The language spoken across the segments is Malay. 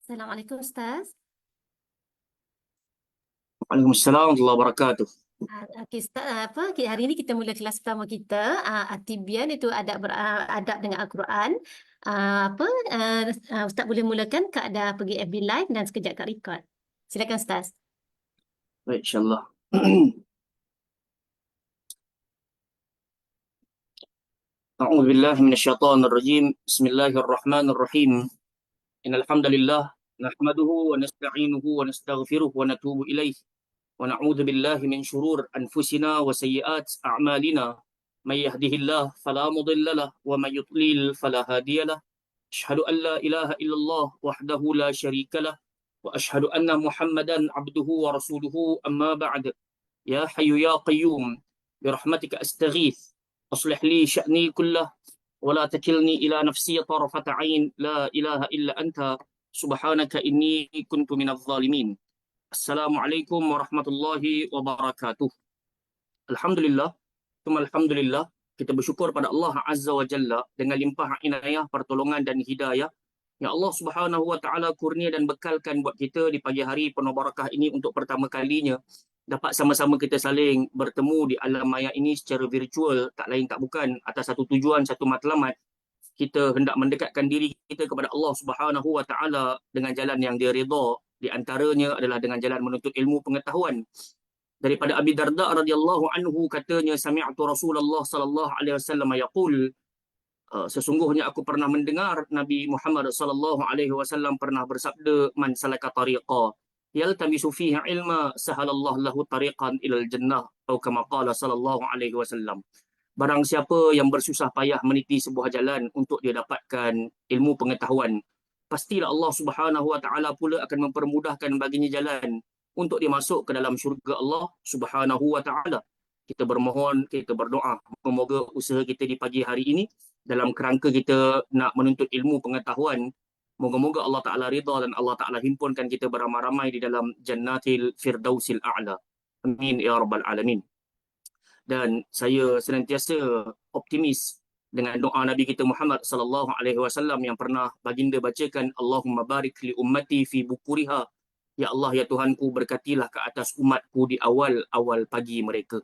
Assalamualaikum Ustaz. Waalaikumsalam warahmatullahi wabarakatuh. Okey Ustaz, hari ini kita mula kelas pertama kita. At-Tibyan itu adab dengan Al-Quran. Ustaz boleh mulakan Kak dah pergi FB Live dan sekejap Kak record. Silakan Ustaz. Baik, insyaAllah. A'udzu billahi minasyaitonir rajim. Bismillahirrahmanirrahim. Innal hamdalillah nahmaduhu wa nasta'inuhu wa nastaghfiruh wa natubu ilaih wa na'udzu billahi min shurur anfusina wa sayyiat a'malina. May yahdihillahu fala mudilla lahu wa may yudlil fala hadiya lahu. Asyhadu an la ilaha illallah wahdahu la syarika lahu wa asyhadu anna Muhammadan 'abduhu wa rasuluhu amma ba'd. Ya hayyu ya qayyum birahmatika astaghith aslih li sya'ni kullah wa la takilni ila nafsi tarfata 'ain la ilaha illa anta subhanaka inni kuntu minadh zalimin. Assalamualaikum warahmatullahi wabarakatuh. Alhamdulillah, alhamdulillah, kita bersyukur pada Allah Azza wa Jalla dengan limpah inayah, pertolongan dan hidayah yang Allah Subhanahu wa taala kurnia dan bekalkan buat kita di pagi hari penuh barakah ini untuk pertama kalinya dapat sama-sama kita saling bertemu di alam maya ini secara virtual, tak lain tak bukan atas satu tujuan, satu matlamat. Kita hendak mendekatkan diri kita kepada Allah Subhanahu wa taala dengan jalan yang dia redha, di antaranya adalah dengan jalan menuntut ilmu pengetahuan. Daripada Abi Darda radhiyallahu anhu katanya, sami'tu Rasulullah sallallahu alaihi wasallam yaqul, sesungguhnya aku pernah mendengar Nabi Muhammad sallallahu alaihi wasallam pernah bersabda, man salaka tariqa yaltamisu fihi ilma sahalallahu lahu tariqan ilal jannah, atau kama qala sallallahu alaihi wasallam. Barang siapa yang bersusah payah meniti sebuah jalan untuk dia dapatkan ilmu pengetahuan, pastilah Allah Subhanahu wa taala pula akan mempermudahkan baginya jalan untuk dia masuk ke dalam syurga Allah Subhanahu wa taala. Kita bermohon, kita berdoa, semoga usaha kita di pagi hari ini dalam kerangka kita nak menuntut ilmu pengetahuan, moga-moga Allah Ta'ala ridha dan Allah Ta'ala himpunkan kita beramai-ramai di dalam Jannatil Firdausil A'la. Amin ya rabbal alamin. Dan saya senantiasa optimis dengan doa Nabi kita Muhammad sallallahu alaihi wasallam yang pernah baginda bacakan, Allahumma barik li ummati fi bukuriha. Ya Allah, ya Tuhanku, berkatilah ke atas umatku di awal-awal pagi mereka.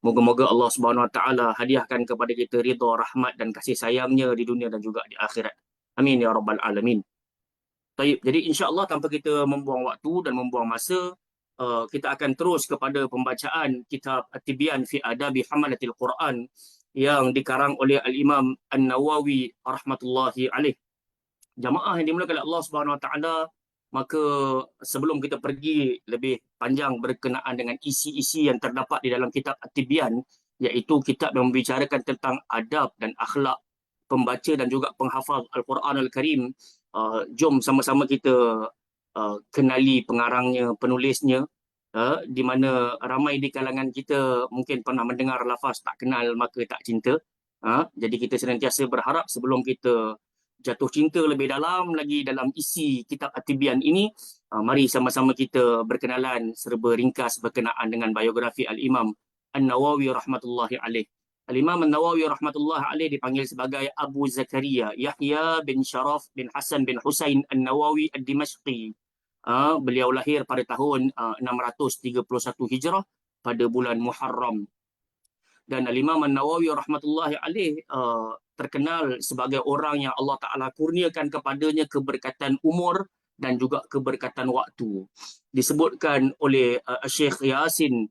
Moga-moga Allah Subhanahu Wa Taala hadiahkan kepada kita ridha, rahmat dan kasih sayangnya di dunia dan juga di akhirat. Amin ya rabbal alamin. Baik, jadi insya-Allah tanpa kita membuang waktu dan membuang masa, kita akan terus kepada pembacaan kitab At-Tibyan fi Adabi Hamalatil Quran yang dikarang oleh Al-Imam An-Nawawi rahmatullahi alaih. Jamaah yang dimulakan oleh Allah Subhanahu Wa Taala, maka sebelum kita pergi lebih panjang berkenaan dengan isi-isi yang terdapat di dalam kitab At-Tibyan, iaitu kitab yang membicarakan tentang adab dan akhlak pembaca dan juga penghafal Al-Quran Al-Karim, jom sama-sama kita kenali pengarangnya, penulisnya, di mana ramai di kalangan kita mungkin pernah mendengar lafaz tak kenal maka tak cinta. Jadi kita senantiasa berharap sebelum kita jatuh cinta lebih dalam lagi dalam isi kitab At-Tibyan ini, mari sama-sama kita berkenalan serba ringkas berkenaan dengan biografi Al-Imam An-Nawawi rahmatullahi alaih. Al-Imam An-Nawawi rahmatullahi alaih dipanggil sebagai Abu Zakaria Yahya bin Sharaf bin Hasan bin Husain An-Nawawi Ad-Dimashqi. Beliau lahir pada tahun 631 Hijrah pada bulan Muharram. Dan Al-Imam An-Nawawi rahmatullahi alaih terkenal sebagai orang yang Allah Ta'ala kurniakan kepadanya keberkatan umur dan juga keberkatan waktu. Disebutkan oleh Syekh Yasin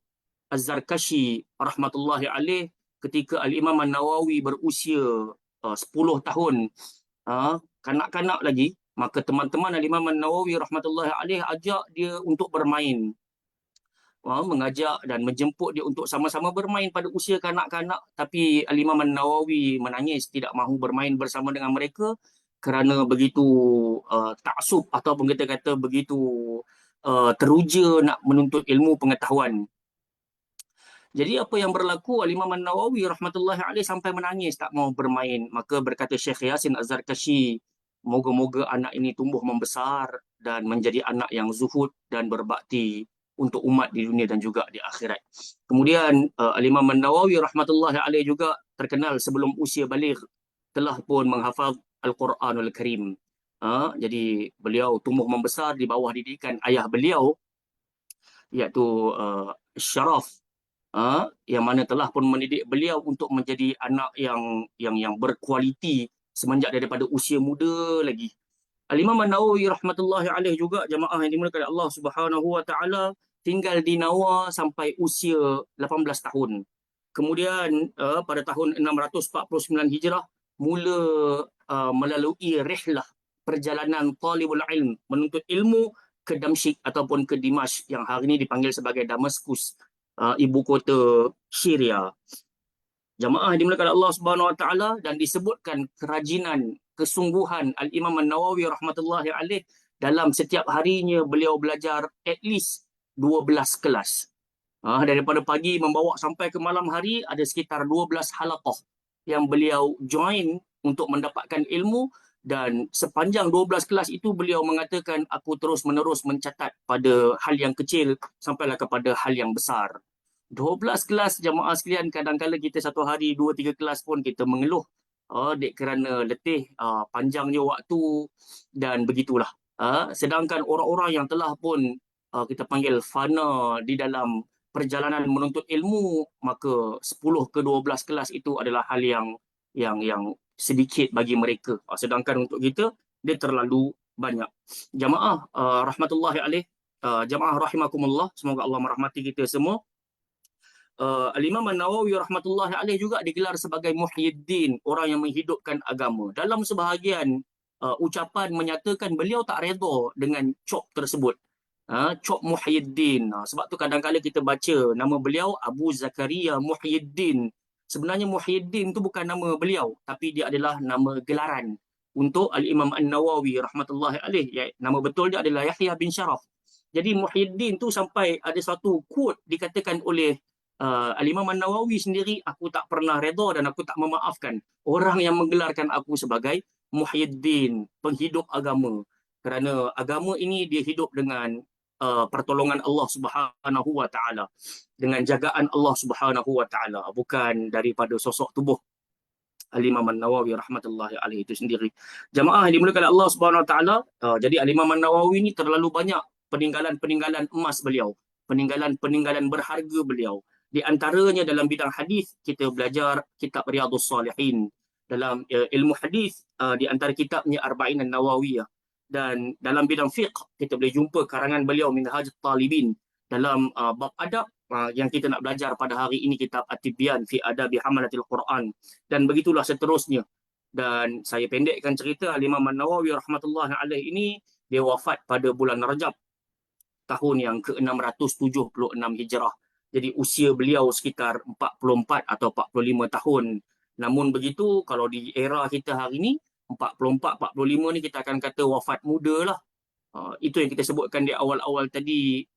Az-Zarkashi rahmatullahi alaih, ketika Al-Imam An-Nawawi berusia 10 tahun, kanak-kanak lagi, maka teman-teman Al-Imam An-Nawawi rahmatullahi alaih ajak dia untuk bermain. Mengajak dan menjemput dia untuk sama-sama bermain pada usia kanak-kanak, tapi Al-Imam An-Nawawi menangis, tidak mahu bermain bersama dengan mereka kerana begitu taksub ataupun kita kata begitu teruja nak menuntut ilmu pengetahuan. Jadi apa yang berlaku, Al-Imam An-Nawawi rahmatullahi alaih sampai menangis, tak mahu bermain. Maka berkata Syekh Yasin Az-Zarkashi, moga-moga anak ini tumbuh membesar dan menjadi anak yang zuhud dan berbakti untuk umat di dunia dan juga di akhirat. Kemudian Al-Imam An-Nawawi rahmatullahi alaih juga terkenal sebelum usia baligh telah pun menghafal Al-Quranul Karim. Jadi beliau tumbuh membesar di bawah didikan ayah beliau, iaitu Syaraf, yang mana telah pun mendidik beliau untuk menjadi anak yang berkualiti semenjak daripada usia muda lagi. Al-Imam An-Nawawi rahmatullahi alaih juga, jamaah yang dimuliakan Allah Subhanahu wa taala, tinggal di Nawa sampai usia 18 tahun. Kemudian pada tahun 649 Hijrah mula melalui rihlah perjalanan talibul ilm, menuntut ilmu ke Damsyik ataupun ke Dimash yang hari ini dipanggil sebagai Damaskus, ibu kota Syria. Jamaah dimulakan Allah Subhanahu Wa Taala, dan disebutkan kerajinan, kesungguhan Al-Imam An-Nawawi rahmatullahi alaih dalam setiap harinya beliau belajar at least 12 kelas. Daripada pagi membawa sampai ke malam hari ada sekitar 12 halaqah yang beliau join untuk mendapatkan ilmu, dan sepanjang 12 kelas itu beliau mengatakan, aku terus menerus mencatat pada hal yang kecil sampailah kepada hal yang besar. 12 kelas, jamaah sekalian, kadang-kadang kita satu hari 2-3 kelas pun kita mengeluh dek kerana letih, panjangnya waktu dan begitulah. Sedangkan orang-orang yang telah pun kita panggil fana di dalam perjalanan menuntut ilmu, maka 10 ke 12 kelas itu adalah hal yang sedikit bagi mereka. Sedangkan untuk kita, dia terlalu banyak. Jamaah rahmatullahi alaih, jamaah rahimakumullah, semoga Allah merahmati kita semua. Al-Imam An-Nawawi rahmatullahi alaih juga digelar sebagai Muhyiddin, orang yang menghidupkan agama. Dalam sebahagian ucapan menyatakan beliau tak redha dengan cop tersebut. Cop Muhyiddin. Sebab tu kadang-kadang kita baca nama beliau Abu Zakaria Muhyiddin. Sebenarnya Muhyiddin tu bukan nama beliau, tapi dia adalah nama gelaran untuk Al-Imam An-Nawawi rahmatullahi alaih. Nama betul dia adalah Yahya bin Syaraf. Jadi Muhyiddin tu sampai ada satu quote dikatakan oleh Al-Imam An-Nawawi sendiri, aku tak pernah redha dan aku tak memaafkan orang yang menggelarkan aku sebagai Muhyiddin, penghidup agama. Kerana agama ini dia hidup dengan pertolongan Allah Subhanahu wa taala, dengan jagaan Allah Subhanahu wa taala, bukan daripada sosok tubuh Al-Imam An-Nawawi rahmatullahi alaihi itu sendiri. Jamaah yang dimuliakan Allah Subhanahu wa taala, jadi Al-Imam An-Nawawi ini terlalu banyak peninggalan-peninggalan emas beliau, peninggalan-peninggalan berharga beliau. Di antaranya dalam bidang hadis, kita belajar kitab Riyadhus Salihin. Dalam ilmu hadis, di antara kitabnya Arba'in An-Nawawiyah. Dan dalam bidang fiqh, kita boleh jumpa karangan beliau Minhaj Talibin. Dalam bab adab, yang kita nak belajar pada hari ini, kitab At-Tibyan fi Adabi Hamalatil Quran. Dan begitulah seterusnya. Dan saya pendekkan cerita, Al-Imam An-Nawawi rahmatullahi alaih ini, dia wafat pada bulan Rajab, tahun yang ke-676 Hijrah. Jadi usia beliau sekitar 44 atau 45 tahun. Namun begitu, kalau di era kita hari ini, 44-45 ni kita akan kata wafat muda lah. Itu yang kita sebutkan di awal-awal tadi.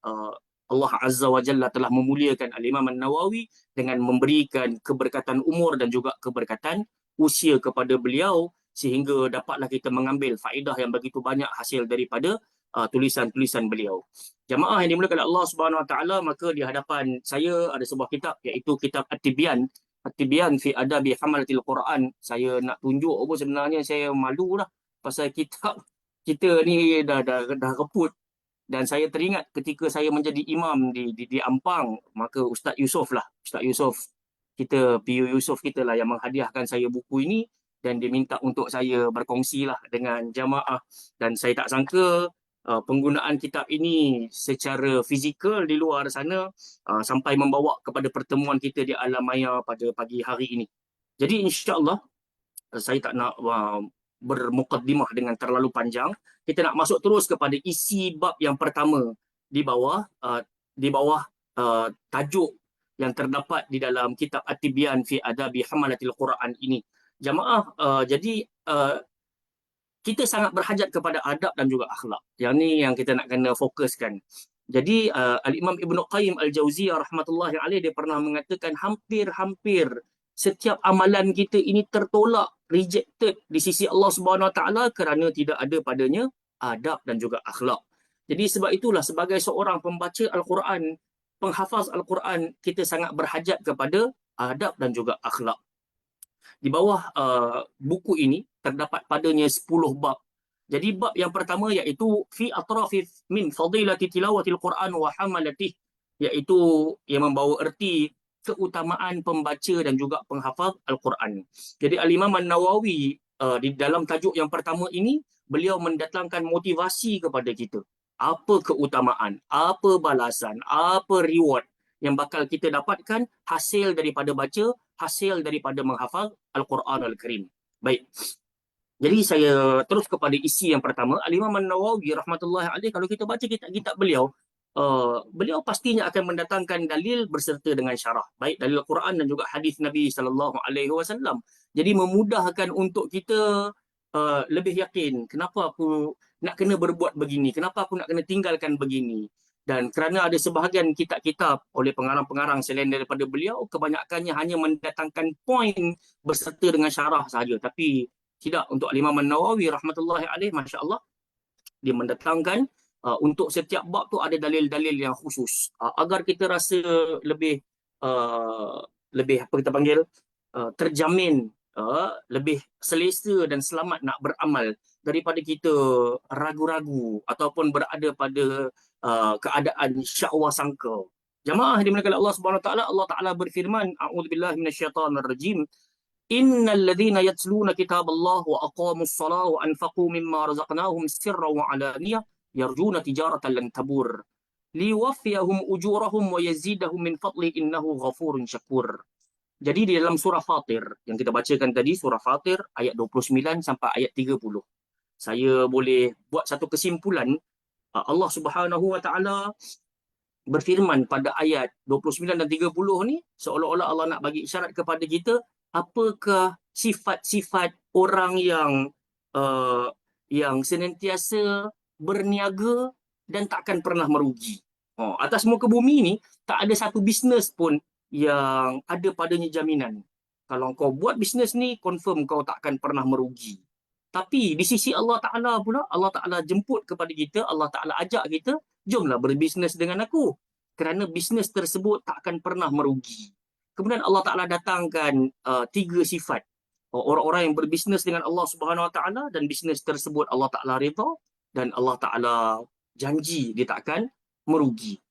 Allah Azza wa Jalla telah memuliakan Al-Imam An-Nawawi dengan memberikan keberkatan umur dan juga keberkatan usia kepada beliau, sehingga dapatlah kita mengambil faedah yang begitu banyak hasil daripada tulisan-tulisan beliau. Jamaah yang dimuliakan Allah Subhanahu Wa Taala, maka di hadapan saya ada sebuah kitab, iaitu kitab At-Tibyan, At-Tibyan fi Adabi Hamalatil Quran. Saya nak tunjuk apa, sebenarnya saya malu lah pasal kitab kita ni dah reput. Dan saya teringat ketika saya menjadi imam di Ampang, maka Ustaz Yusof lah, Ustaz Yusof kita, PU Yusof kita lah yang menghadiahkan saya buku ini, dan dia minta untuk saya berkongsi lah dengan jamaah. Dan saya tak sangka penggunaan kitab ini secara fizikal di luar sana sampai membawa kepada pertemuan kita di alam maya pada pagi hari ini. Jadi insya-Allah saya tak nak bermukaddimah dengan terlalu panjang. Kita nak masuk terus kepada isi bab yang pertama di bawah tajuk yang terdapat di dalam kitab At-Tibyan fi Adabi Hamalatil Quran ini. Jamaah, jadi kita sangat berhajat kepada adab dan juga akhlak. Yang ni yang kita nak kena fokuskan. Jadi Al-Imam Ibn Qayyim Al-Jauziyah rahmatullahi alaih, dia pernah mengatakan hampir-hampir setiap amalan kita ini tertolak, rejected di sisi Allah Subhanahu Wa Taala kerana tidak ada padanya adab dan juga akhlak. Jadi sebab itulah sebagai seorang pembaca Al-Quran, penghafaz Al-Quran, kita sangat berhajat kepada adab dan juga akhlak. Di bawah buku ini terdapat padanya 10 bab Jadi bab yang pertama iaitu fi atrafi min fadilati tilawatil Quran wa hamalatih, iaitu yang membawa erti keutamaan pembaca dan juga penghafaz Al-Quran. Jadi Al-Imam An-Nawawi di dalam tajuk yang pertama ini beliau mendatangkan motivasi kepada kita. Apa keutamaan, apa balasan, apa reward yang bakal kita dapatkan hasil daripada baca, hasil daripada menghafaz Al-Quran Al-Karim. Baik. Jadi saya terus kepada isi yang pertama. Al-Imam An-Nawawi rahmatullahi alaih, kalau kita baca kitab-kitab beliau, beliau pastinya akan mendatangkan dalil berserta dengan syarah, baik dalil Quran dan juga hadis Nabi sallallahu alaihi wasallam. Jadi memudahkan untuk kita lebih yakin kenapa aku nak kena berbuat begini, kenapa aku nak kena tinggalkan begini. Dan kerana ada sebahagian kitab-kitab oleh pengarang-pengarang selain daripada beliau, kebanyakannya hanya mendatangkan poin berserta dengan syarah sahaja. Tapi tidak, untuk Imam An-Nawawi rahmatullahi alaih, masya-Allah, dia mendatangkan untuk setiap bab tu ada dalil-dalil yang khusus agar kita rasa lebih lebih apa kita panggil terjamin, lebih selesa dan selamat nak beramal daripada kita ragu-ragu ataupun berada pada keadaan syakwa sangka. Jamaah dimuliakan Allah Subhanahu Wa Taala, Allah Taala berfirman, a'udzubillahi minasyaitonirrajim, Innal ladzina yatluna kitaballah wa aqamus salah wa anfaqu mimma razaqnahum sirran wa alaniyah yarjuna tijaratan lan tabur liwaffiyahum ujurahum wa yazidahum min fadli innahu ghafurun syakur. Jadi di dalam surah Fatir yang kita bacakan tadi, surah Fatir ayat 29 sampai ayat 30, saya boleh buat satu kesimpulan. Allah Subhanahu wa taala berfirman pada ayat 29 dan 30 ni, seolah-olah Allah nak bagi isyarat kepada kita apakah sifat-sifat orang yang senantiasa berniaga dan takkan pernah merugi. Atas muka bumi ni tak ada satu bisnes pun yang ada padanya jaminan. Kalau kau buat bisnes ni, confirm kau takkan pernah merugi. Tapi di sisi Allah Ta'ala pula, Allah Ta'ala jemput kepada kita, Allah Ta'ala ajak kita, jomlah berbisnes dengan aku. Kerana bisnes tersebut takkan pernah merugi. Kemudian Allah Ta'ala datangkan 3 sifat. Orang-orang yang berbisnes dengan Allah Subhanahu Wa Ta'ala dan bisnes tersebut Allah Ta'ala redha dan Allah Ta'ala janji dia takkan merugi.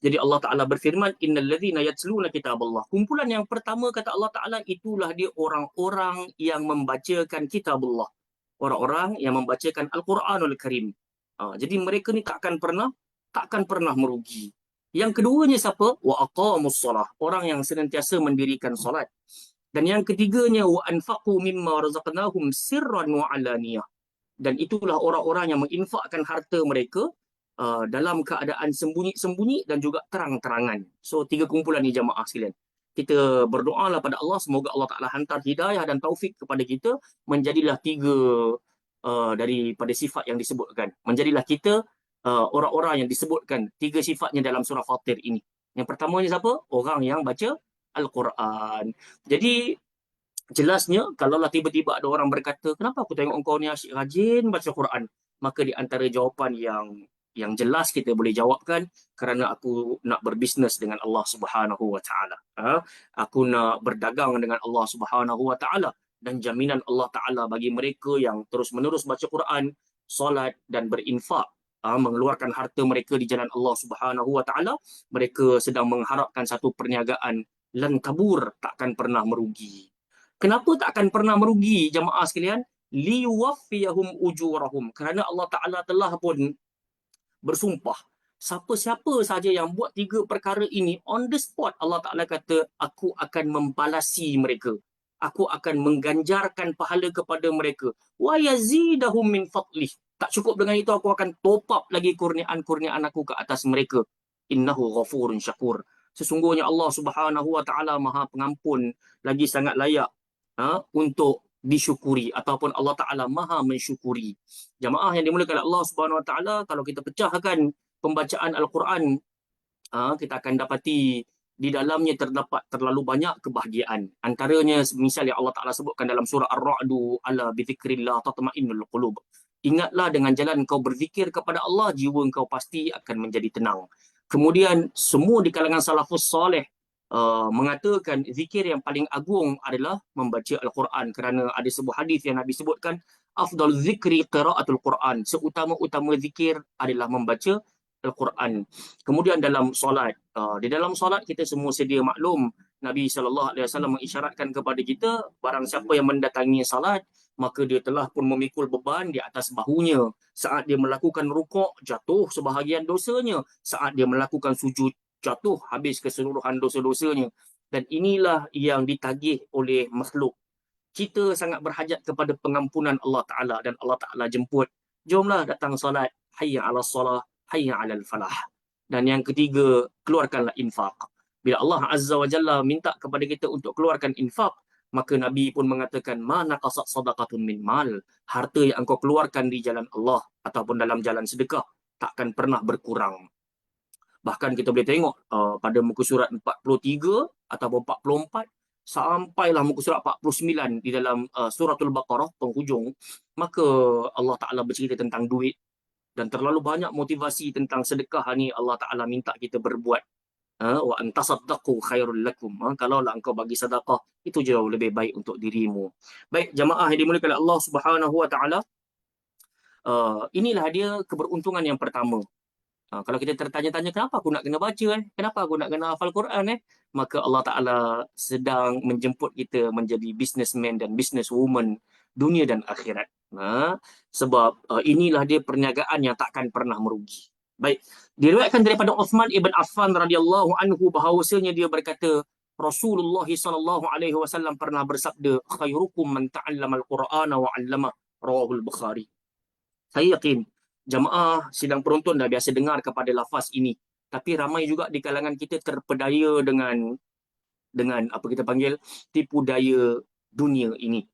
Jadi Allah Ta'ala berfirman, Innal ladzina yatluna kitaballah. Kumpulan yang pertama kata Allah Ta'ala, itulah dia orang-orang yang membacakan kitabullah. Orang-orang yang membacakan Al-Quranul Karim. Jadi mereka ni takkan pernah merugi. Yang keduanya siapa? Wa aqamus salah. Orang yang senantiasa mendirikan solat. Dan yang ketiganya, wa anfaqu mimma razaqnahum sirran wa alaniyah. Dan itulah orang-orang yang menginfakkan harta mereka dalam keadaan sembunyi-sembunyi dan juga terang-terangan. So 3 kumpulan ni jamaah sekalian. Kita berdoalah pada Allah, semoga Allah Ta'ala hantar hidayah dan taufik kepada kita, menjadilah 3 daripada sifat yang disebutkan. Menjadilah kita orang-orang yang disebutkan 3 sifatnya dalam surah Fatir ini. Yang pertamanya siapa? Orang yang baca Al-Quran. Jadi jelasnya, kalaulah tiba-tiba ada orang berkata, kenapa aku tengok engkau ni asyik rajin baca Quran? Maka di antara jawapan yang jelas kita boleh jawabkan, kerana aku nak berbisnes dengan Allah Subhanahu Wa Taala. Aku nak berdagang dengan Allah Subhanahu Wa Taala, dan jaminan Allah Taala bagi mereka yang terus-menerus baca Quran, solat dan berinfak, mengeluarkan harta mereka di jalan Allah Subhanahu Wa Taala, mereka sedang mengharapkan satu perniagaan lan tabur, takkan pernah merugi. Kenapa takkan pernah merugi jamaah sekalian? Liwaffiyahum ujurahum. Kerana Allah Taala telah pun bersumpah, siapa-siapa saja yang buat 3 perkara ini, on the spot Allah Ta'ala kata, aku akan membalasi mereka. Aku akan mengganjarkan pahala kepada mereka. Wa yazidahum min fadlih. Tak cukup dengan itu, aku akan top up lagi kurniaan-kurniaan aku ke atas mereka. Innahu ghafurun syakur. Sesungguhnya Allah Subhanahu Wa Ta'ala Maha Pengampun, lagi sangat layak untuk disyukuri, ataupun Allah Ta'ala Maha mensyukuri. Jamaah yang dimuliakan Allah Subhanahu Wa Ta'ala, kalau kita pecahkan pembacaan Al-Quran, kita akan dapati di dalamnya terdapat terlalu banyak kebahagiaan. Antaranya misalnya Allah Ta'ala sebutkan dalam surah Ar-Ra'du, ala bizikrillah tatma'innul qulub. Ingatlah dengan jalan kau berzikir kepada Allah, jiwa kau pasti akan menjadi tenang. Kemudian semua di kalangan salafus soleh mengatakan zikir yang paling agung adalah membaca Al-Quran, kerana ada sebuah hadis yang Nabi sebutkan afdal zikri qiraatul Quran, seutama-utama zikir adalah membaca Al-Quran. Kemudian dalam solat, di dalam solat kita semua sedia maklum, Nabi SAW mengisyaratkan kepada kita, barang siapa yang mendatangi salat, maka dia telah pun memikul beban di atas bahunya. Saat dia melakukan rukuk, jatuh sebahagian dosanya. Saat dia melakukan sujud, jatuh habis keseluruhan dosa-dosanya. Dan inilah yang ditagih oleh makhluk. Kita sangat berhajat kepada pengampunan Allah Ta'ala, dan Allah Ta'ala jemput, jomlah datang salat, hayya ala salah, hayya ala falah. Dan yang ketiga, keluarkanlah infak. Bila Allah Azza wa Jalla minta kepada kita untuk keluarkan infak, maka Nabi pun mengatakan, mana qasat sadaqatun min mal, harta yang engkau keluarkan di jalan Allah ataupun dalam jalan sedekah takkan pernah berkurang. Bahkan kita boleh tengok pada muka surat 43 ataupun 44 sampailah muka surat 49 di dalam suratul Baqarah penghujung, maka Allah Ta'ala bercerita tentang duit, dan terlalu banyak motivasi tentang sedekah ni Allah Ta'ala minta kita berbuat. Wa antasaddaqu khairul lakum. Kalaulah engkau bagi sedekah, itu jauh lebih baik untuk dirimu. Baik, jamaah yang dimuliakan Allah Subhanahu wa Ta'ala, inilah dia keberuntungan yang pertama. Kalau kita tertanya-tanya, kenapa aku nak kena baca? Kenapa aku nak kena hafal Quran? Maka Allah Ta'ala sedang menjemput kita menjadi businessman dan businesswoman dunia dan akhirat. Sebab inilah dia perniagaan yang takkan pernah merugi. Baik, diriwayatkan daripada Uthman ibn Affan radhiyallahu anhu bahawasanya dia berkata, Rasulullah sallallahu alaihi wasallam pernah bersabda, khairukum man ta'allama al-Qur'ana wa 'allama, rawahul Bukhari. Saya yakin jamaah sidang penonton dah biasa dengar kepada lafaz ini, tapi ramai juga di kalangan kita terpedaya dengan apa kita panggil tipu daya dunia ini.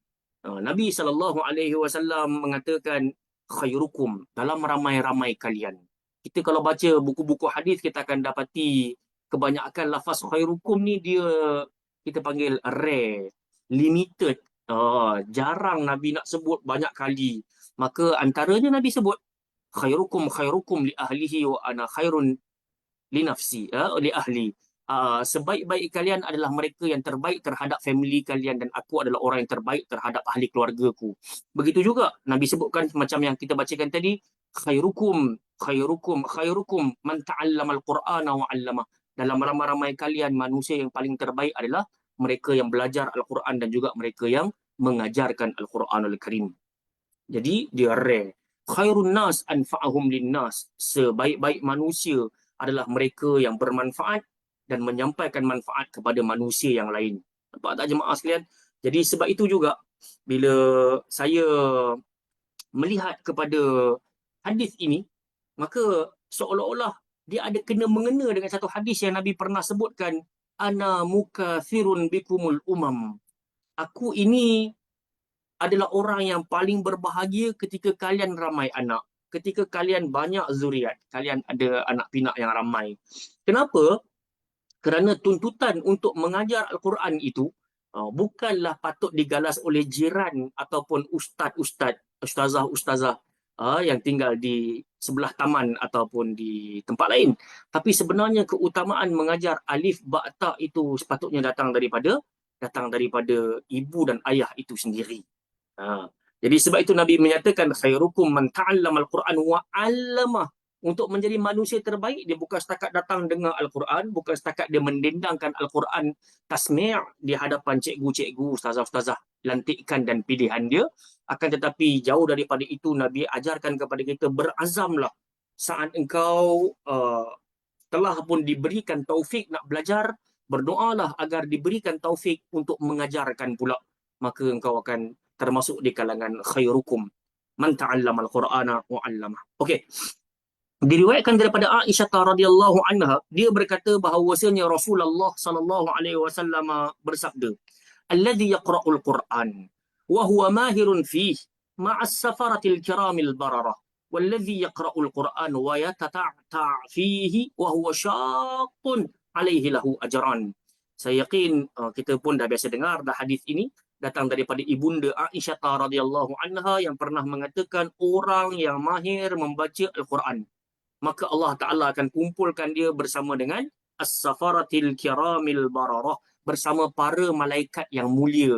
Nabi SAW mengatakan khairukum, dalam ramai-ramai kalian. Kita kalau baca buku-buku hadis, kita akan dapati kebanyakan lafaz khairukum ni dia kita panggil rare, limited. Jarang Nabi nak sebut banyak kali. Maka antaranya Nabi sebut khairukum khairukum li ahlihi wa ana khairun li nafsi, li ahli. Sebaik-baik kalian adalah mereka yang terbaik terhadap family kalian, dan aku adalah orang yang terbaik terhadap ahli keluargaku. Begitu juga Nabi sebutkan macam yang kita bacakan tadi, khairukum khairukum khairukum man ta'allama al-Qur'ana wa 'allama. Dalam ramai-ramai kalian, manusia yang paling terbaik adalah mereka yang belajar Al-Quran dan juga mereka yang mengajarkan Al-Quranul Karim. Jadi dia rare. Khairun nas anfa'ahum linnas. Sebaik-baik manusia adalah mereka yang bermanfaat dan menyampaikan manfaat kepada manusia yang lain. Nampak tak jemaah sekalian? Jadi sebab itu juga bila saya melihat kepada hadis ini, maka seolah-olah dia ada kena mengena dengan satu hadis yang Nabi pernah sebutkan, ana mukathirun bikumul umam. Aku ini adalah orang yang paling berbahagia ketika kalian ramai anak, ketika kalian banyak zuriat, kalian ada anak pinak yang ramai. Kenapa? Kerana tuntutan untuk mengajar Al-Quran itu bukanlah patut digalas oleh jiran ataupun ustaz-ustaz, ustazah-ustazah yang tinggal di sebelah taman ataupun di tempat lain. Tapi sebenarnya keutamaan mengajar alif ba ta itu sepatutnya datang daripada ibu dan ayah itu sendiri. Jadi sebab itu Nabi menyatakan khairukum man ta'allama al-Quran wa 'allamah. Untuk menjadi manusia terbaik, dia bukan setakat datang dengar Al-Quran, bukan setakat dia mendendangkan Al-Quran tasmi' di hadapan cikgu-cikgu, ustazah-ustazah lantikan dan pilihan dia, akan tetapi jauh daripada itu Nabi ajarkan kepada kita, berazamlah saat engkau telah pun diberikan taufik nak belajar, berdoalah agar diberikan taufik untuk mengajarkan pula, maka engkau akan termasuk di kalangan khairukum man ta'allama al-Qur'ana wa 'allamah. Okey. Diriwayatkan daripada Aisyah radhiyallahu anha, dia berkata bahawasanya Rasulullah sallallahu alaihi wasallam bersabda, alladhi yaqra'ul Qur'an wa huwa mahirun fihi ma'as safaratil kiramil bararah, walladhi yaqra'ul Qur'an wa yatata'ta fihi wa huwa syaqqun alaihi lahu ajran. Saya yakin kita pun dah biasa dengar dah hadis ini, datang daripada ibunda Aisyah radhiyallahu anha yang pernah mengatakan, orang yang mahir membaca Al-Quran, maka Allah Ta'ala akan kumpulkan dia bersama dengan as-safaratil kiramil bararah, bersama para malaikat yang mulia.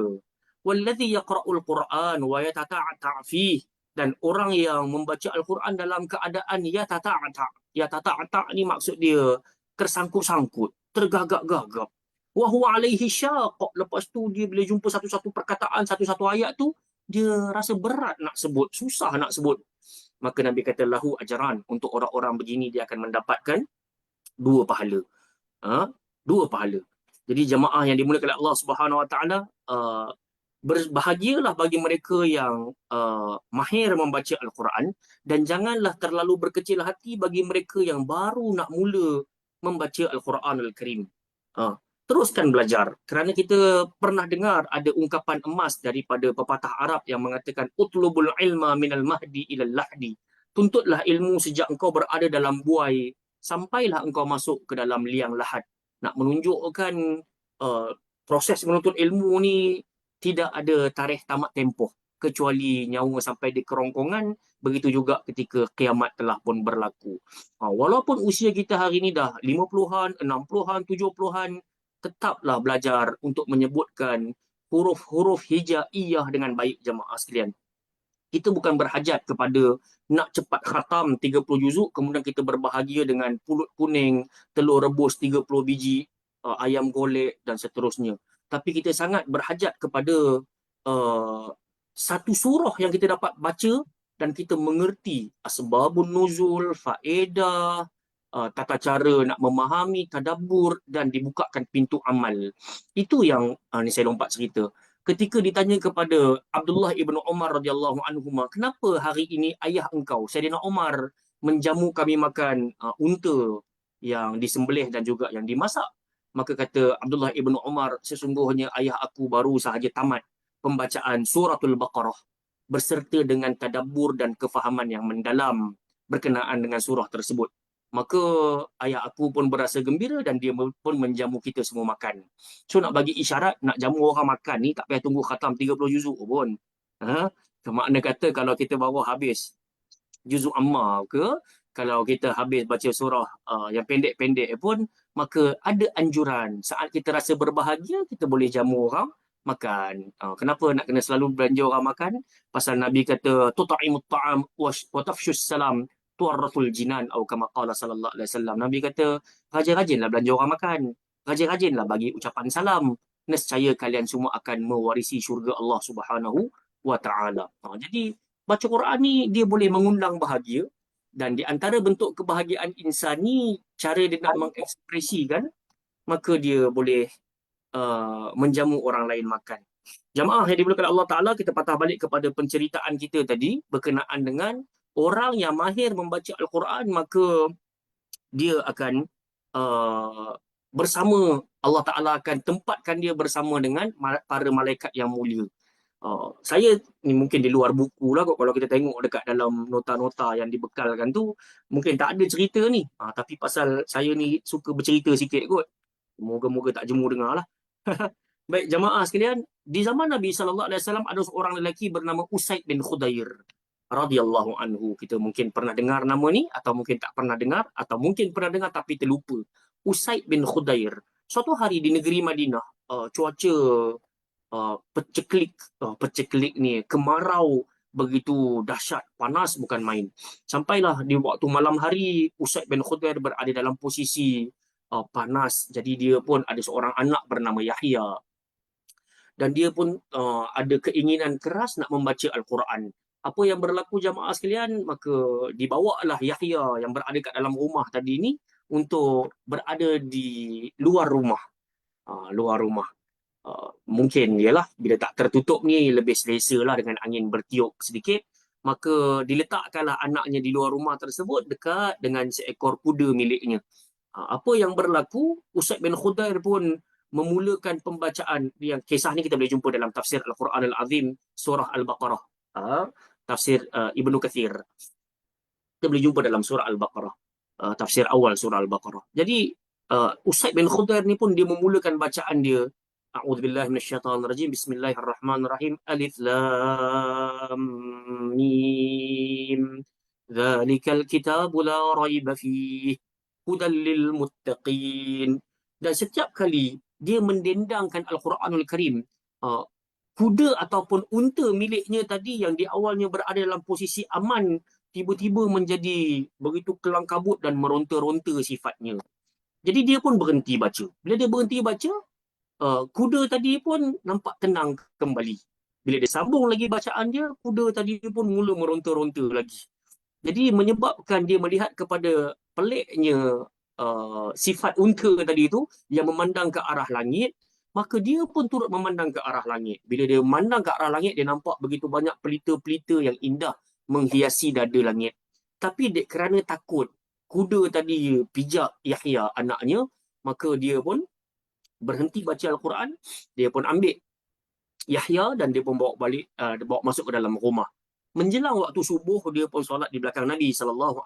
Wallazi yaqra'ul Quran wa yatata'ta' fih, dan orang yang membaca Al-Quran dalam keadaan yatata'ta'. Yatata'ta' ni maksud dia tersangkut-sangkut, tergagap-gagap. Wa huwa alaihi syaq. Lepas tu dia bila jumpa satu-satu perkataan, satu-satu ayat tu, dia rasa berat nak sebut, susah nak sebut. Maka Nabi kata lahu ajaran, untuk orang-orang begini dia akan mendapatkan dua pahala. Dua pahala. Jadi jemaah yang dimulakan oleh Allah Subhanahu Wa Taala, berbahagialah bagi mereka yang mahir membaca Al-Quran, dan janganlah terlalu berkecil hati bagi mereka yang baru nak mula membaca Al-Quran Al-Karim. Teruskan belajar, kerana kita pernah dengar ada ungkapan emas daripada pepatah Arab yang mengatakan utlubul ilma minal mahdi ilal lahdi. Tuntutlah ilmu sejak engkau berada dalam buai sampailah engkau masuk ke dalam liang lahat. Nak menunjukkan proses menuntut ilmu ni tidak ada tarikh tamat tempoh, kecuali nyawa sampai di kerongkongan. Begitu juga ketika kiamat telah pun berlaku. Walaupun usia kita hari ni dah 50-an, 60-an, 70-an, tetaplah belajar untuk menyebutkan huruf-huruf hijaiyah dengan baik, jemaah sekalian. Kita bukan berhajat kepada nak cepat khatam 30 juzuk, kemudian kita berbahagia dengan pulut kuning, telur rebus 30 biji, ayam golek dan seterusnya. Tapi kita sangat berhajat kepada satu surah yang kita dapat baca dan kita mengerti asbabun nuzul, faedah, tata cara nak memahami, tadabbur, dan dibukakan pintu amal. Itu yang ni saya lompat cerita. Ketika ditanya kepada Abdullah ibn Umar radhiyallahu anhu, kenapa hari ini ayah engkau, Sayyidina Umar, menjamu kami makan unta yang disembelih dan juga yang dimasak? Maka kata Abdullah ibn Umar, sesungguhnya ayah aku baru sahaja tamat pembacaan suratul Baqarah berserta dengan tadabbur dan kefahaman yang mendalam berkenaan dengan surah tersebut. Maka ayah aku pun berasa gembira dan dia pun menjamu kita semua makan. So nak bagi isyarat, nak jamu orang makan ni tak payah tunggu khatam 30 juzuk pun. Makna kata kalau kita baru habis juzuk amma ke, kalau kita habis baca surah yang pendek-pendek pun, maka ada anjuran saat kita rasa berbahagia, kita boleh jamu orang makan. Kenapa nak kena selalu belanja orang makan? Pasal Nabi kata tut'imut ta'am wa tafshus salam tuarratul jinan, atau kama qala sallallahu alaihi wasallam. Nabi kata rajin-rajinlah belanja orang makan, rajin-rajinlah bagi ucapan salam, nescaya kalian semua akan mewarisi syurga Allah Subhanahu wa taala. Jadi baca Quran ni dia boleh mengundang bahagia, dan di antara bentuk kebahagiaan insan ni, cara dia nak mengekspresikan, maka dia boleh menjamu orang lain makan. Jamaah yang dimuliakan Allah Ta'ala, kita patah balik kepada penceritaan kita tadi berkenaan dengan orang yang mahir membaca Al-Quran, maka dia akan bersama, Allah Ta'ala akan tempatkan dia bersama dengan para malaikat yang mulia. Saya ni mungkin di luar buku lah kot, kalau kita tengok dekat dalam nota-nota yang dibekalkan tu, mungkin tak ada cerita ni. Tapi pasal saya ni suka bercerita sikit kot, moga-moga tak jemu dengar lah. Baik jamaah sekalian, di zaman Nabi SAW ada seorang lelaki bernama Usaid bin Khudair radhiyallahu anhu. Kita mungkin pernah dengar nama ni, atau mungkin tak pernah dengar, atau mungkin pernah dengar tapi terlupa. Usaid bin Khudair. Suatu hari di negeri Madinah, cuaca peceklik ni, kemarau begitu dahsyat, panas bukan main. Sampailah di waktu malam hari, Usaid bin Khudair berada dalam posisi panas. Jadi dia pun ada seorang anak bernama Yahya, dan dia pun ada keinginan keras nak membaca Al-Quran. Apa yang berlaku jamaah sekalian? Maka dibawalah Yahya yang berada kat dalam rumah tadi ni untuk berada di luar rumah. Mungkin ialah bila tak tertutup ni lebih selesa lah dengan angin bertiup sedikit. Maka diletakkanlah anaknya di luar rumah tersebut dekat dengan seekor kuda miliknya. Apa yang berlaku? Usaid bin Khudair pun memulakan pembacaan. Yang kisah ni kita boleh jumpa dalam tafsir Al-Quran Al-Azim surah Al-Baqarah, tafsir Ibnu Kathir. Kita boleh jumpa dalam surah Al-Baqarah, tafsir awal surah Al-Baqarah. Jadi Usaid bin Khudair ni pun dia memulakan bacaan dia. A'udzubillahi minasyaitonirrajim. Bismillahirrahmanirrahim. Alif lam mim. Dzalikal kitabu la raiba fihi hudal lil muttaqin. Dan setiap kali dia mendendangkan Al-Quranul Karim, uh, kuda ataupun unta miliknya tadi yang di awalnya berada dalam posisi aman, tiba-tiba menjadi begitu kelang kabut dan meronta-ronta sifatnya. Jadi dia pun berhenti baca. Bila dia berhenti baca, kuda tadi pun nampak tenang kembali. Bila dia sambung lagi bacaan dia, kuda tadi pun mula meronta-ronta lagi. Jadi menyebabkan dia melihat kepada peliknya sifat unta tadi itu yang memandang ke arah langit, maka dia pun turut memandang ke arah langit. Bila dia memandang ke arah langit, dia nampak begitu banyak pelita-pelita yang indah menghiasi dada langit. Tapi kerana takut kuda tadi pijak Yahya anaknya, maka dia pun berhenti baca Al-Quran, dia pun ambil Yahya dan dia pun bawa masuk ke dalam rumah. Menjelang waktu subuh, dia pun solat di belakang Nabi SAW.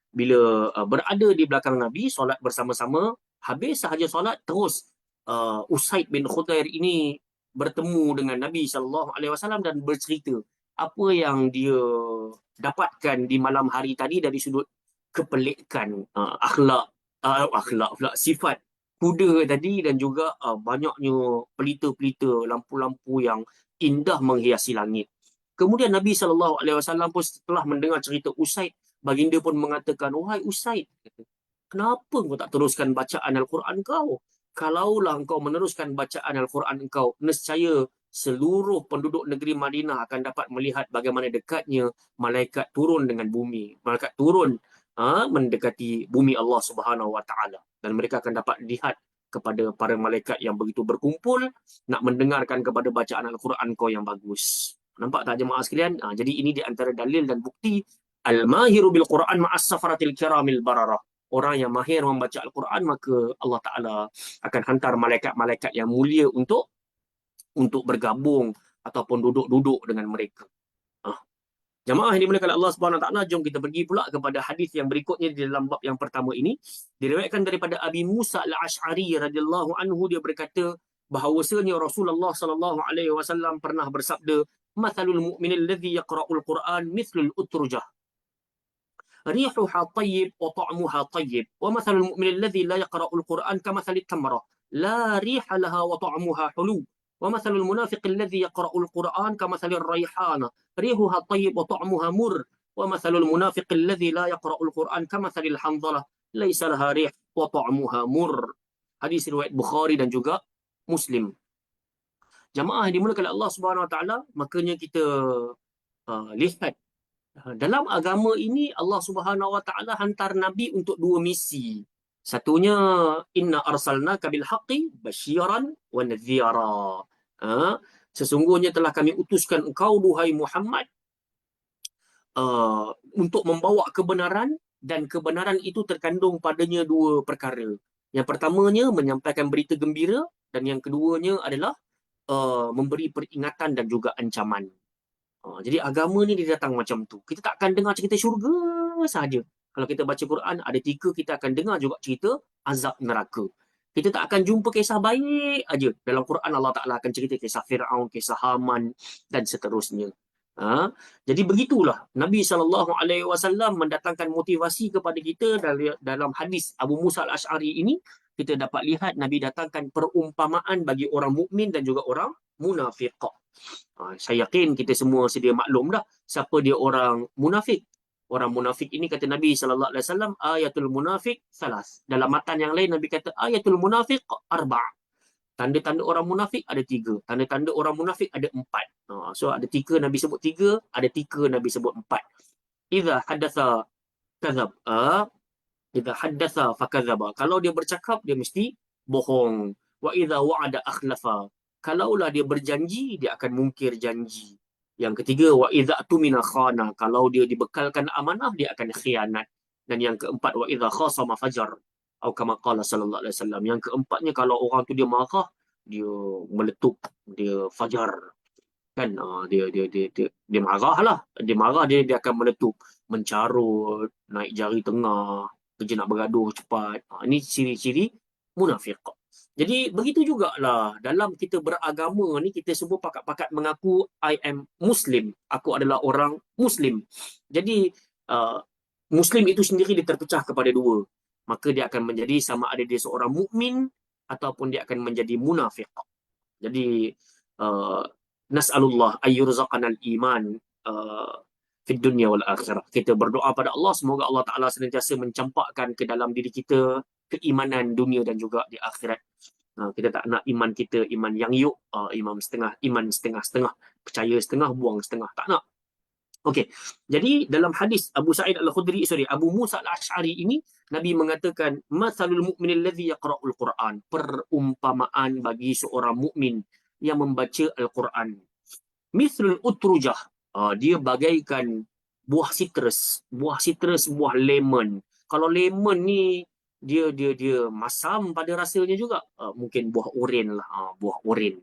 Bila berada di belakang Nabi, solat bersama-sama, habis sahaja solat, terus Usaid bin Khudair ini bertemu dengan Nabi SAW dan bercerita apa yang dia dapatkan di malam hari tadi dari sudut kepelikan akhlak pula, sifat kuda tadi dan juga banyaknya pelita-pelita, lampu-lampu yang indah menghiasi langit. Kemudian Nabi SAW pun setelah mendengar cerita Usaid, baginda pun mengatakan, "Wahai Usaid, kenapa kau tak teruskan bacaan Al-Quran kau? Kalaulah kau meneruskan bacaan Al-Quran kau, nescaya seluruh penduduk negeri Madinah akan dapat melihat bagaimana dekatnya malaikat turun dengan bumi. Malaikat turun mendekati bumi Allah Subhanahu Wa Taala, dan mereka akan dapat lihat kepada para malaikat yang begitu berkumpul nak mendengarkan kepada bacaan Al-Quran kau yang bagus." Nampak tak jemaah sekalian? Jadi ini di antara dalil dan bukti al-mahiru bil Quran ma'as safaratil kiramil bararah. Orang yang mahir membaca Al-Quran, maka Allah Ta'ala akan hantar malaikat-malaikat yang mulia untuk bergabung ataupun duduk-duduk dengan mereka. Jamaah yang dimuliakan Allah Subhanahu Wa Taala, jom kita pergi pula kepada hadis yang berikutnya di dalam bab yang pertama ini. Diriwayatkan daripada Abi Musa Al-Asy'ari radhiyallahu anhu, dia berkata bahawasanya Rasulullah sallallahu alaihi wasallam pernah bersabda, "Mathalul mu'minil ladzi yaqra'ul Qur'an mithlul utrujah. ريحها طيب وطعمها طيب ومثل المؤمن الذي لا يقرأ القرآن كمثل التمرة لا ريح لها وطعمها حلو ومثل المنافق الذي يقرأ القرآن كمثل الريحانة ريحها طيب وطعمها مر ومثل المنافق الذي لا يقرأ القرآن كمثل الحنظلة ليس لها ريح وطعمها مر." Hadis riwayat Bukhari dan juga Muslim. Jamaah yang dimulakan oleh Allah Subhanahu Wa Taala, makanya kita lihat dalam agama ini Allah Subhanahu Wa Taala hantar Nabi untuk dua misi. Satunya, inna arsalnaka bil haqqi basyiran wa nadhira. Sesungguhnya telah kami utuskan engkau, duhai Muhammad, untuk membawa kebenaran, dan kebenaran itu terkandung padanya dua perkara. Yang pertamanya menyampaikan berita gembira, dan yang keduanya adalah memberi peringatan dan juga ancaman. Jadi agama ni dia datang macam tu. Kita tak akan dengar cerita syurga sahaja. Kalau kita baca Quran, ada 3 kita akan dengar juga cerita azab neraka. Kita tak akan jumpa kisah baik aja. Dalam Quran Allah Ta'ala akan cerita kisah Fir'aun, kisah Haman dan seterusnya. Jadi begitulah Nabi SAW mendatangkan motivasi kepada kita dalam hadis Abu Musa Al-Asy'ari ini. Kita dapat lihat Nabi datangkan perumpamaan bagi orang mukmin dan juga orang munafik. Saya yakin kita semua sedia maklum dah siapa dia orang munafik. Orang munafik ini kata Nabi SAW, ayatul munafik salas. Dalam matan yang lain Nabi kata ayatul munafik arba'. Tanda-tanda orang munafik ada 3. Tanda-tanda orang munafik ada 4. So ada 3 Nabi sebut 3, ada 3 Nabi sebut 4. Idza haddatha kadzab. Idza haddatha fakadzaba. Kalau dia bercakap dia mesti bohong. Wa idza wa'ada akhlafa. Kalaulah dia berjanji, dia akan mungkir janji. Yang ketiga, wa idza tumina khana. Kalau dia dibekalkan amanah, dia akan khianat. Dan yang keempat, wa idza khasama fajar. Atau kama qala sallallahu alaihi wasallam. Yang keempatnya, kalau orang tu dia marah, dia meletup, dia fajar. Kan dia marah lah. Dia marah, dia akan meletup, mencarut, naik jari tengah, kerja nak bergaduh cepat. Ini ciri-ciri munafik. Jadi begitu jugalah dalam kita beragama ni, kita semua pakat-pakat mengaku I am Muslim. Aku adalah orang Muslim. Jadi Muslim itu sendiri dia terpecah kepada 2. maka dia akan menjadi sama ada dia seorang mukmin ataupun dia akan menjadi munafik. Jadi uh, nas'alullah ayyurzaqanal iman uh, fid dunya wal akhirah. Kita berdoa pada Allah semoga Allah Taala senantiasa mencampakkan ke dalam diri kita keimanan dunia dan juga di akhirat. Kita tak nak iman kita iman yang yuk, iman setengah-setengah, percaya setengah, buang setengah. Tak nak. Okey. Jadi dalam hadis Abu Sa'id Al-Khudri, Abu Musa Al-Asy'ari ini, Nabi mengatakan, "Matsalul mu'min alladhi yaqra'ul Qur'an." Perumpamaan bagi seorang mukmin yang membaca Al-Quran. Mithlul utrujah. Dia bagaikan buah sitrus, buah lemon. Kalau lemon ni dia masam pada rasanya juga. Mungkin buah oren lah, buah oren.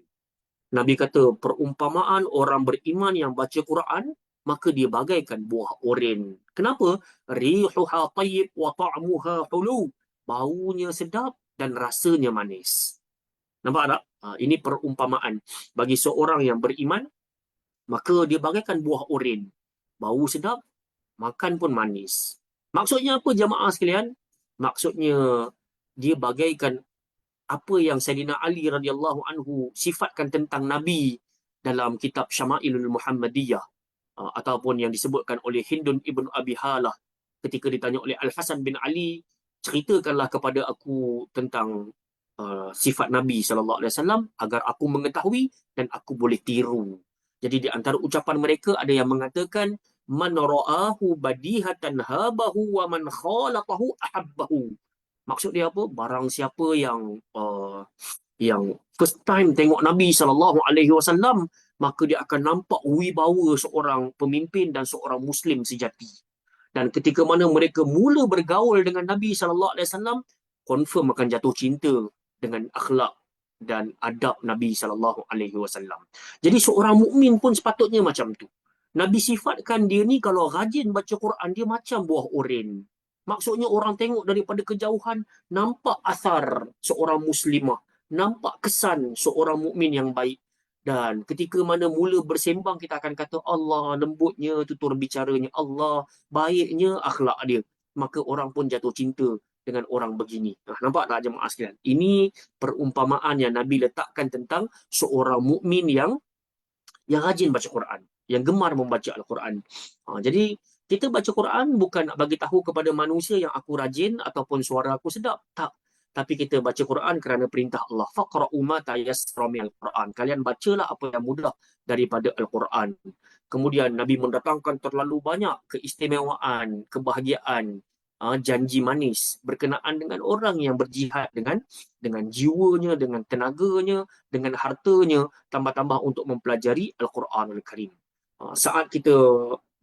Nabi kata perumpamaan orang beriman yang baca Quran, maka dia bagaikan buah oren. Kenapa? Rihuha tayyib wa ta'muha hulu. Baunya sedap dan rasanya manis. Nampak tak? Ini perumpamaan bagi seorang yang beriman, maka dia bagaikan buah oren. Bau sedap, makan pun manis. Maksudnya apa jamaah sekalian? Maksudnya dia bagaikan apa yang Sayyidina Ali radhiyallahu anhu sifatkan tentang Nabi dalam kitab Syama'ilul Muhammadiyah, ataupun yang disebutkan oleh Hindun ibn Abi Halah ketika ditanya oleh Al-Hasan bin Ali, ceritakanlah kepada aku tentang sifat Nabi SAW agar aku mengetahui dan aku boleh tiru. Jadi di antara ucapan mereka ada yang mengatakan man ra'ahu badihatan habahu wa man khalaqahu ahabbahu. Maksud dia apa? Barang siapa yang first time tengok Nabi SAW, maka dia akan nampak wibawa seorang pemimpin dan seorang Muslim sejati. Dan ketika mana mereka mula bergaul dengan Nabi SAW, confirm akan jatuh cinta dengan akhlak dan adab Nabi SAW. Jadi seorang mukmin pun sepatutnya macam tu. Nabi sifatkan dia ni kalau rajin baca Quran, dia macam buah oren. Maksudnya orang tengok daripada kejauhan, nampak asar seorang muslimah, nampak kesan seorang mukmin yang baik. Dan ketika mana mula bersembang, kita akan kata Allah lembutnya tutur bicaranya, Allah baiknya akhlak dia. Maka orang pun jatuh cinta dengan orang begini. Nampak tak jemaah sekalian? Ini perumpamaan yang Nabi letakkan tentang seorang mukmin yang rajin baca Quran, yang gemar membaca Al-Quran. Jadi kita baca Quran bukan nak bagi tahu kepada manusia yang aku rajin ataupun suara aku sedap. Tak. Tapi kita baca Quran kerana perintah Allah. Faqra'u ma tayassara minal Quran. Kalian bacalah apa yang mudah daripada Al-Quran. Kemudian Nabi mendatangkan terlalu banyak keistimewaan, kebahagiaan, janji manis berkenaan dengan orang yang berjihad dengan jiwanya, dengan tenaganya, dengan hartanya, tambah-tambah untuk mempelajari Al-Quranul Karim. Saat kita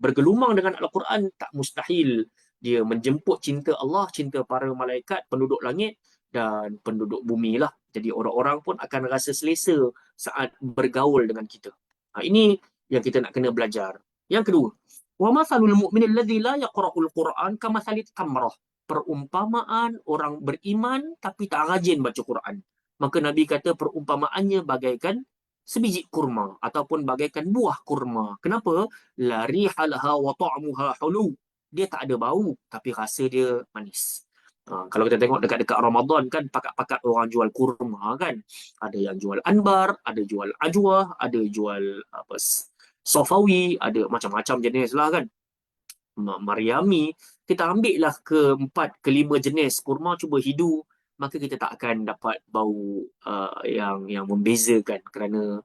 bergelumang dengan Al-Quran, tak mustahil dia menjemput cinta Allah, cinta para malaikat, penduduk langit dan penduduk bumi lah. Jadi orang-orang pun akan rasa selesa saat bergaul dengan kita. Ini yang kita nak kena belajar. Yang kedua, wa mathalul mu'min alladhi la yaqra'ul Qur'an kamathalit tamrah. Perumpamaan orang beriman tapi tak rajin baca Quran. Maka Nabi kata perumpamaannya bagaikan sebiji kurma ataupun bagaikan buah kurma. Kenapa? La rihalaha wa ta'muha hulu. Dia tak ada bau tapi rasa dia manis. Kalau kita tengok dekat-dekat Ramadan kan, pakat-pakat orang jual kurma kan. Ada yang jual anbar, ada jual ajwa, ada jual apa sofawi, ada macam-macam jenis lah kan. Mariami, kita ambil lah ke 5 jenis kurma, cuba hidu, maka kita tak akan dapat bau yang membezakan kerana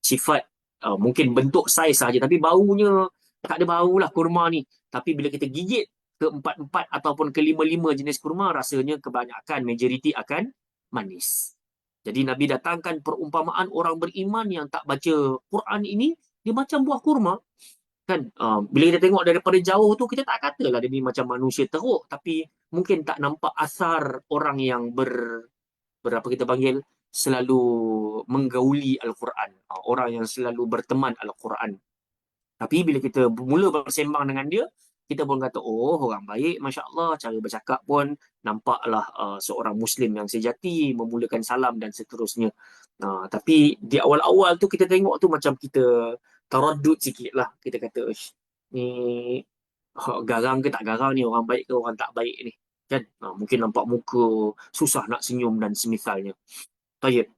sifat mungkin bentuk saiz saja tapi baunya tak ada bau lah kurma ni. Tapi bila kita gigit ke 4 ataupun ke 5 jenis kurma, rasanya kebanyakan majoriti akan manis. Jadi Nabi datangkan perumpamaan orang beriman yang tak baca Quran ini, dia macam buah kurma. Kan? Bila kita tengok daripada jauh tu, kita tak katalah dia ni macam manusia teruk, tapi mungkin tak nampak asar orang yang berapa kita panggil, selalu menggauli Al-Quran. Orang yang selalu berteman Al-Quran. Tapi bila kita mula bersembang dengan dia, kita pun kata, oh orang baik, Masya Allah, cara bercakap pun nampaklah seorang Muslim yang sejati, memulakan salam dan seterusnya. Tapi di awal-awal tu kita tengok tu macam kita taraddud sikit lah. Kita kata, ni garang ke tak garang ni, orang baik ke orang tak baik ni. kan? Mungkin nampak muka susah nak senyum dan semisalnya. Tayyib.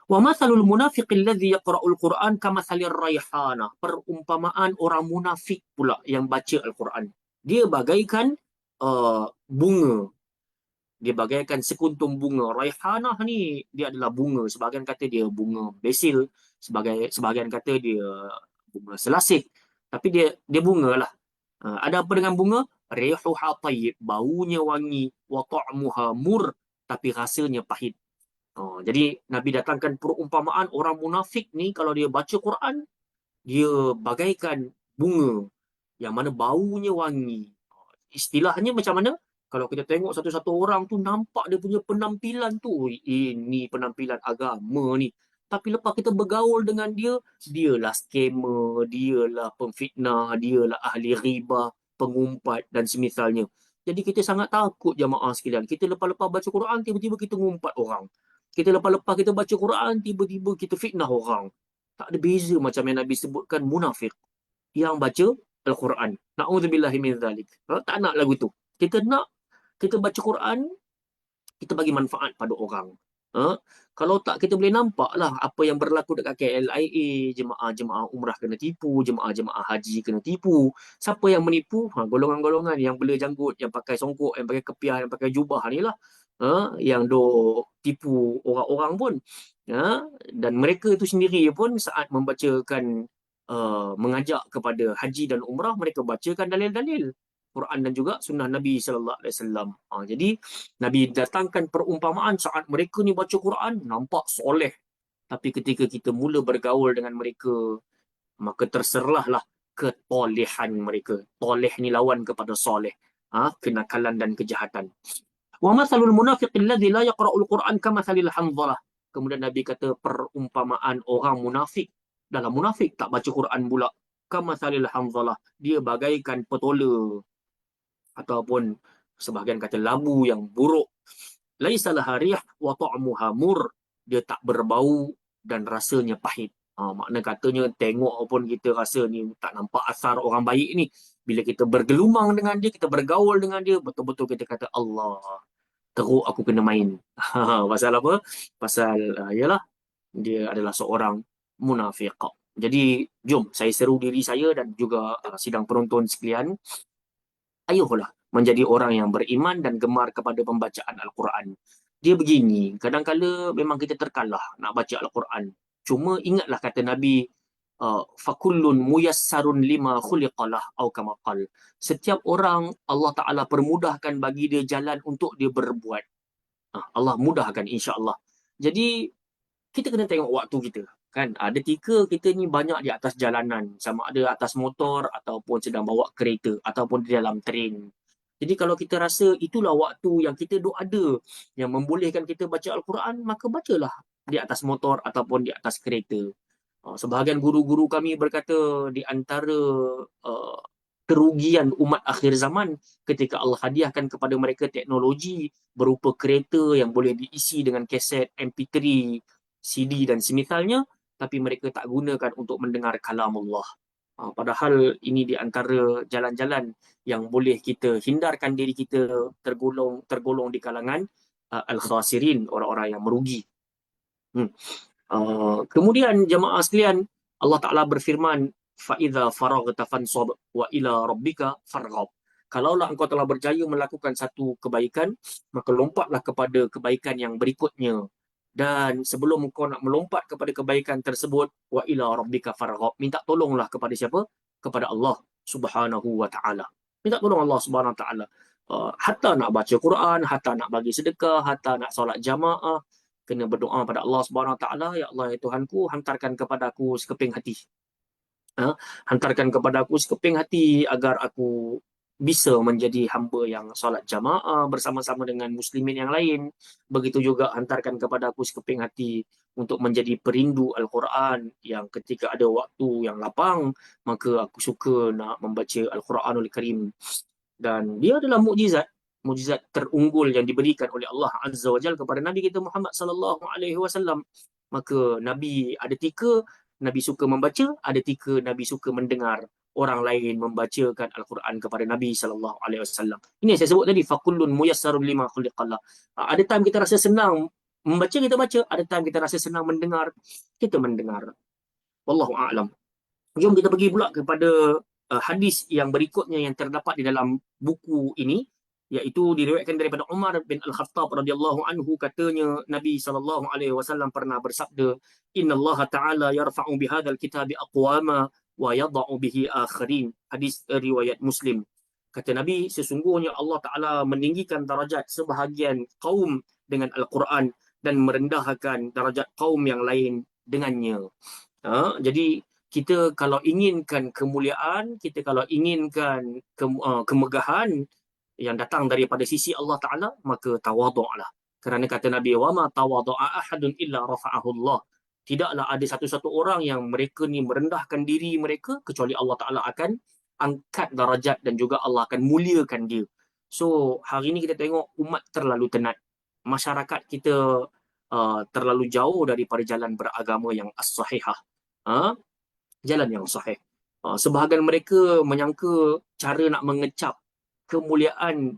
Wa mathalul munafiqi alladhi yaqra'ul Qur'an kamathalir rayhana. Perumpamaan orang munafik pula yang baca Al-Quran. Dia bagaikan bunga. Dia bagaikan sekuntum bunga. Raihanah ni dia adalah bunga. Sebahagian kata dia bunga basil, sebahagian kata dia bunga selasih. Tapi dia bunga lah. Ada apa dengan bunga? Rihuha tayyib, baunya wangi, wa ta'muha mur, tapi rasanya pahit. Jadi Nabi datangkan perumpamaan orang munafik ni kalau dia baca Quran, dia bagaikan bunga yang mana baunya wangi. Istilahnya macam mana? Kalau kita tengok satu-satu orang tu nampak dia punya penampilan tu, ini penampilan agama ni. Tapi lepas kita bergaul dengan dia, dialah scammer, dialah pemfitnah, dialah ahli riba, pengumpat dan semisalnya. Jadi kita sangat takut jamaah sekalian. Kita lepas-lepas baca Quran, tiba-tiba kita ngumpat orang. Kita lepas-lepas kita baca Quran, tiba-tiba kita fitnah orang. Tak ada beza macam yang Nabi sebutkan munafik yang baca Al-Quran. Na'udzubillahi min dzalik. Tak nak lagu tu. Kita nak kita baca Quran, kita bagi manfaat pada orang. Kalau tak, kita boleh nampak lah apa yang berlaku dekat KLIA, jemaah-jemaah umrah kena tipu, jemaah-jemaah haji kena tipu. Siapa yang menipu? Golongan-golongan yang bela janggut, yang pakai songkok, yang pakai kepiah, yang pakai jubah ni lah. Yang tipu orang-orang pun. Dan mereka itu sendiri pun saat membacakan mengajak kepada haji dan umrah, mereka bacakan dalil-dalil Quran dan juga sunnah Nabi sallallahu alaihi wasallam. Jadi Nabi datangkan perumpamaan saat mereka ni baca Quran nampak soleh, tapi ketika kita mula bergaul dengan mereka, maka terserlahlah ketolehan mereka. Toleh ni lawan kepada soleh. Kenakalan dan kejahatan. Wa mathalul munafiq alladhi la yaqra'ul Quran kamathalil hanzalah. Kemudian Nabi kata perumpamaan orang munafik, dalam munafik tak baca Quran pula, kamathalil hanzalah, dia bagaikan petola ataupun sebahagian kata labu yang buruk. Laisa laha rih wa ta'muha mur, dia tak berbau dan rasanya pahit. Makna katanya tengok pun kita rasa ni tak nampak asar orang baik ni. Bila kita bergelumang dengan dia, kita bergaul dengan dia, betul-betul kita kata Allah, teruk aku kena main. Pasal apa? Pasal yalah, dia adalah seorang munafiq. Jadi jom saya seru diri saya dan juga sidang penonton sekalian, ayuhlah menjadi orang yang beriman dan gemar kepada pembacaan Al-Quran. Dia begini, kadang-kala memang kita terkalah nak baca Al-Quran. Cuma ingatlah kata Nabi, fakullun muyassarun lima khuliqalah au kama qal. Setiap orang Allah Ta'ala permudahkan bagi dia jalan untuk dia berbuat. Allah mudahkan insya-Allah. Jadi kita kena tengok waktu kita. Kan ada ketika kita ni banyak di atas jalanan, sama ada atas motor ataupun sedang bawa kereta ataupun di dalam train. Jadi kalau kita rasa itulah waktu yang kita duk ada yang membolehkan kita baca Al-Quran, maka bacalah di atas motor ataupun di atas kereta. Sebahagian guru-guru kami berkata di antara kerugian umat akhir zaman ketika Allah hadiahkan kepada mereka teknologi berupa kereta yang boleh diisi dengan kaset MP3, CD dan semisalnya, tapi mereka tak gunakan untuk mendengar kalam Allah. Padahal ini di antara jalan-jalan yang boleh kita hindarkan diri kita tergolong di kalangan al-khasirin, orang-orang yang merugi. Kemudian jemaah sekalian, Allah Ta'ala berfirman, فَإِذَا فَرَغْتَ فَانْصَبْ وَإِلَى رَبِّكَ فَارْغَبْ. Kalaulah engkau telah berjaya melakukan satu kebaikan, maka lompatlah kepada kebaikan yang berikutnya. Dan sebelum engkau nak melompat kepada kebaikan tersebut, wa ila rabbika farghab, minta tolonglah kepada siapa? Kepada Allah Subhanahu wa taala. Minta tolong Allah Subhanahu wa taala. Hatta nak baca Quran, hatta nak bagi sedekah, hatta nak solat jamaah, kena berdoa pada Allah Subhanahu wa taala, ya Allah ya Tuhanku, hantarkan kepada aku sekeping hati. Hantarkan kepada aku sekeping hati agar aku bisa menjadi hamba yang solat jamaah bersama-sama dengan muslimin yang lain. Begitu juga hantarkan kepada aku sekeping hati untuk menjadi perindu Al-Quran, yang ketika ada waktu yang lapang, maka aku suka nak membaca Al-Quranul Karim. Dan dia adalah mukjizat terunggul yang diberikan oleh Allah Azza wa Jalla kepada Nabi kita Muhammad sallallahu alaihi wasallam. Maka Nabi ada tika Nabi suka membaca, ada tika Nabi suka mendengar orang lain membacakan Al-Quran kepada Nabi sallallahu alaihi wasallam. Ini yang saya sebut tadi, fakullun muyassarun lima khuliqallah. Ada time kita rasa senang membaca, kita baca. Ada time kita rasa senang mendengar, kita mendengar. Wallahu a'lam. Jom kita pergi pula kepada hadis yang berikutnya yang terdapat di dalam buku ini, iaitu diriwayatkan daripada Umar bin Al-Khattab radhiyallahu anhu, katanya Nabi sallallahu alaihi wasallam pernah bersabda, innallaha ta'ala yarfa'u bihadzal kitabi aqwama wa yadha'u bihi akharin. Hadis riwayat Muslim. Kata Nabi, sesungguhnya Allah Ta'ala meninggikan darajat sebahagian kaum dengan Al-Quran dan merendahkan darajat kaum yang lain dengannya. Jadi kita kalau inginkan kemuliaan, kita kalau inginkan kemegahan yang datang daripada sisi Allah Ta'ala, maka tawaduklah. Kerana kata Nabi, وَمَا تَوَضَعَ أَحَدٌ إِلَّا رَفَعَهُ اللَّهُ. Tidaklah ada satu-satu orang yang mereka ni merendahkan diri mereka, kecuali Allah Ta'ala akan angkat darajat dan juga Allah akan muliakan dia. So, hari ni kita tengok umat terlalu tenat. Masyarakat kita terlalu jauh daripada jalan beragama yang as-sahihah. Jalan yang sahih. Sebahagian mereka menyangka cara nak mengecap kemuliaan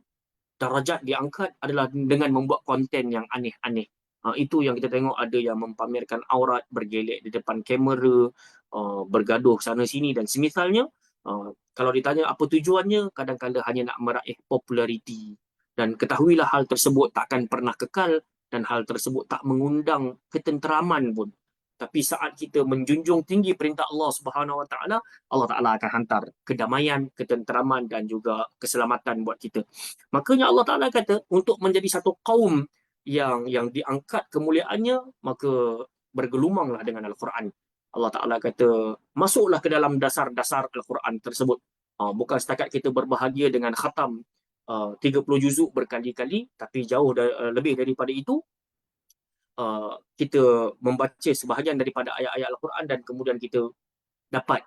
darajat diangkat adalah dengan membuat konten yang aneh-aneh. Itu yang kita tengok, ada yang mempamerkan aurat, bergelek di depan kamera, bergaduh sana sini dan semisalnya. Kalau ditanya apa tujuannya, kadang-kadang hanya nak meraih populariti. Dan ketahuilah hal tersebut takkan pernah kekal dan hal tersebut tak mengundang ketenteraman pun. Tapi saat kita menjunjung tinggi perintah Allah Subhanahu Wa Taala, Allah Taala akan hantar kedamaian, ketenteraman dan juga keselamatan buat kita. Makanya Allah Taala kata, untuk menjadi satu kaum yang diangkat kemuliaannya, maka bergelumanglah dengan Al-Quran. Allah Taala kata, masuklah ke dalam dasar-dasar Al-Quran tersebut. Bukan setakat kita berbahagia dengan khatam 30 juzuk berkali-kali, tapi jauh lebih daripada itu, kita membaca sebahagian daripada ayat-ayat Al-Quran dan kemudian kita dapat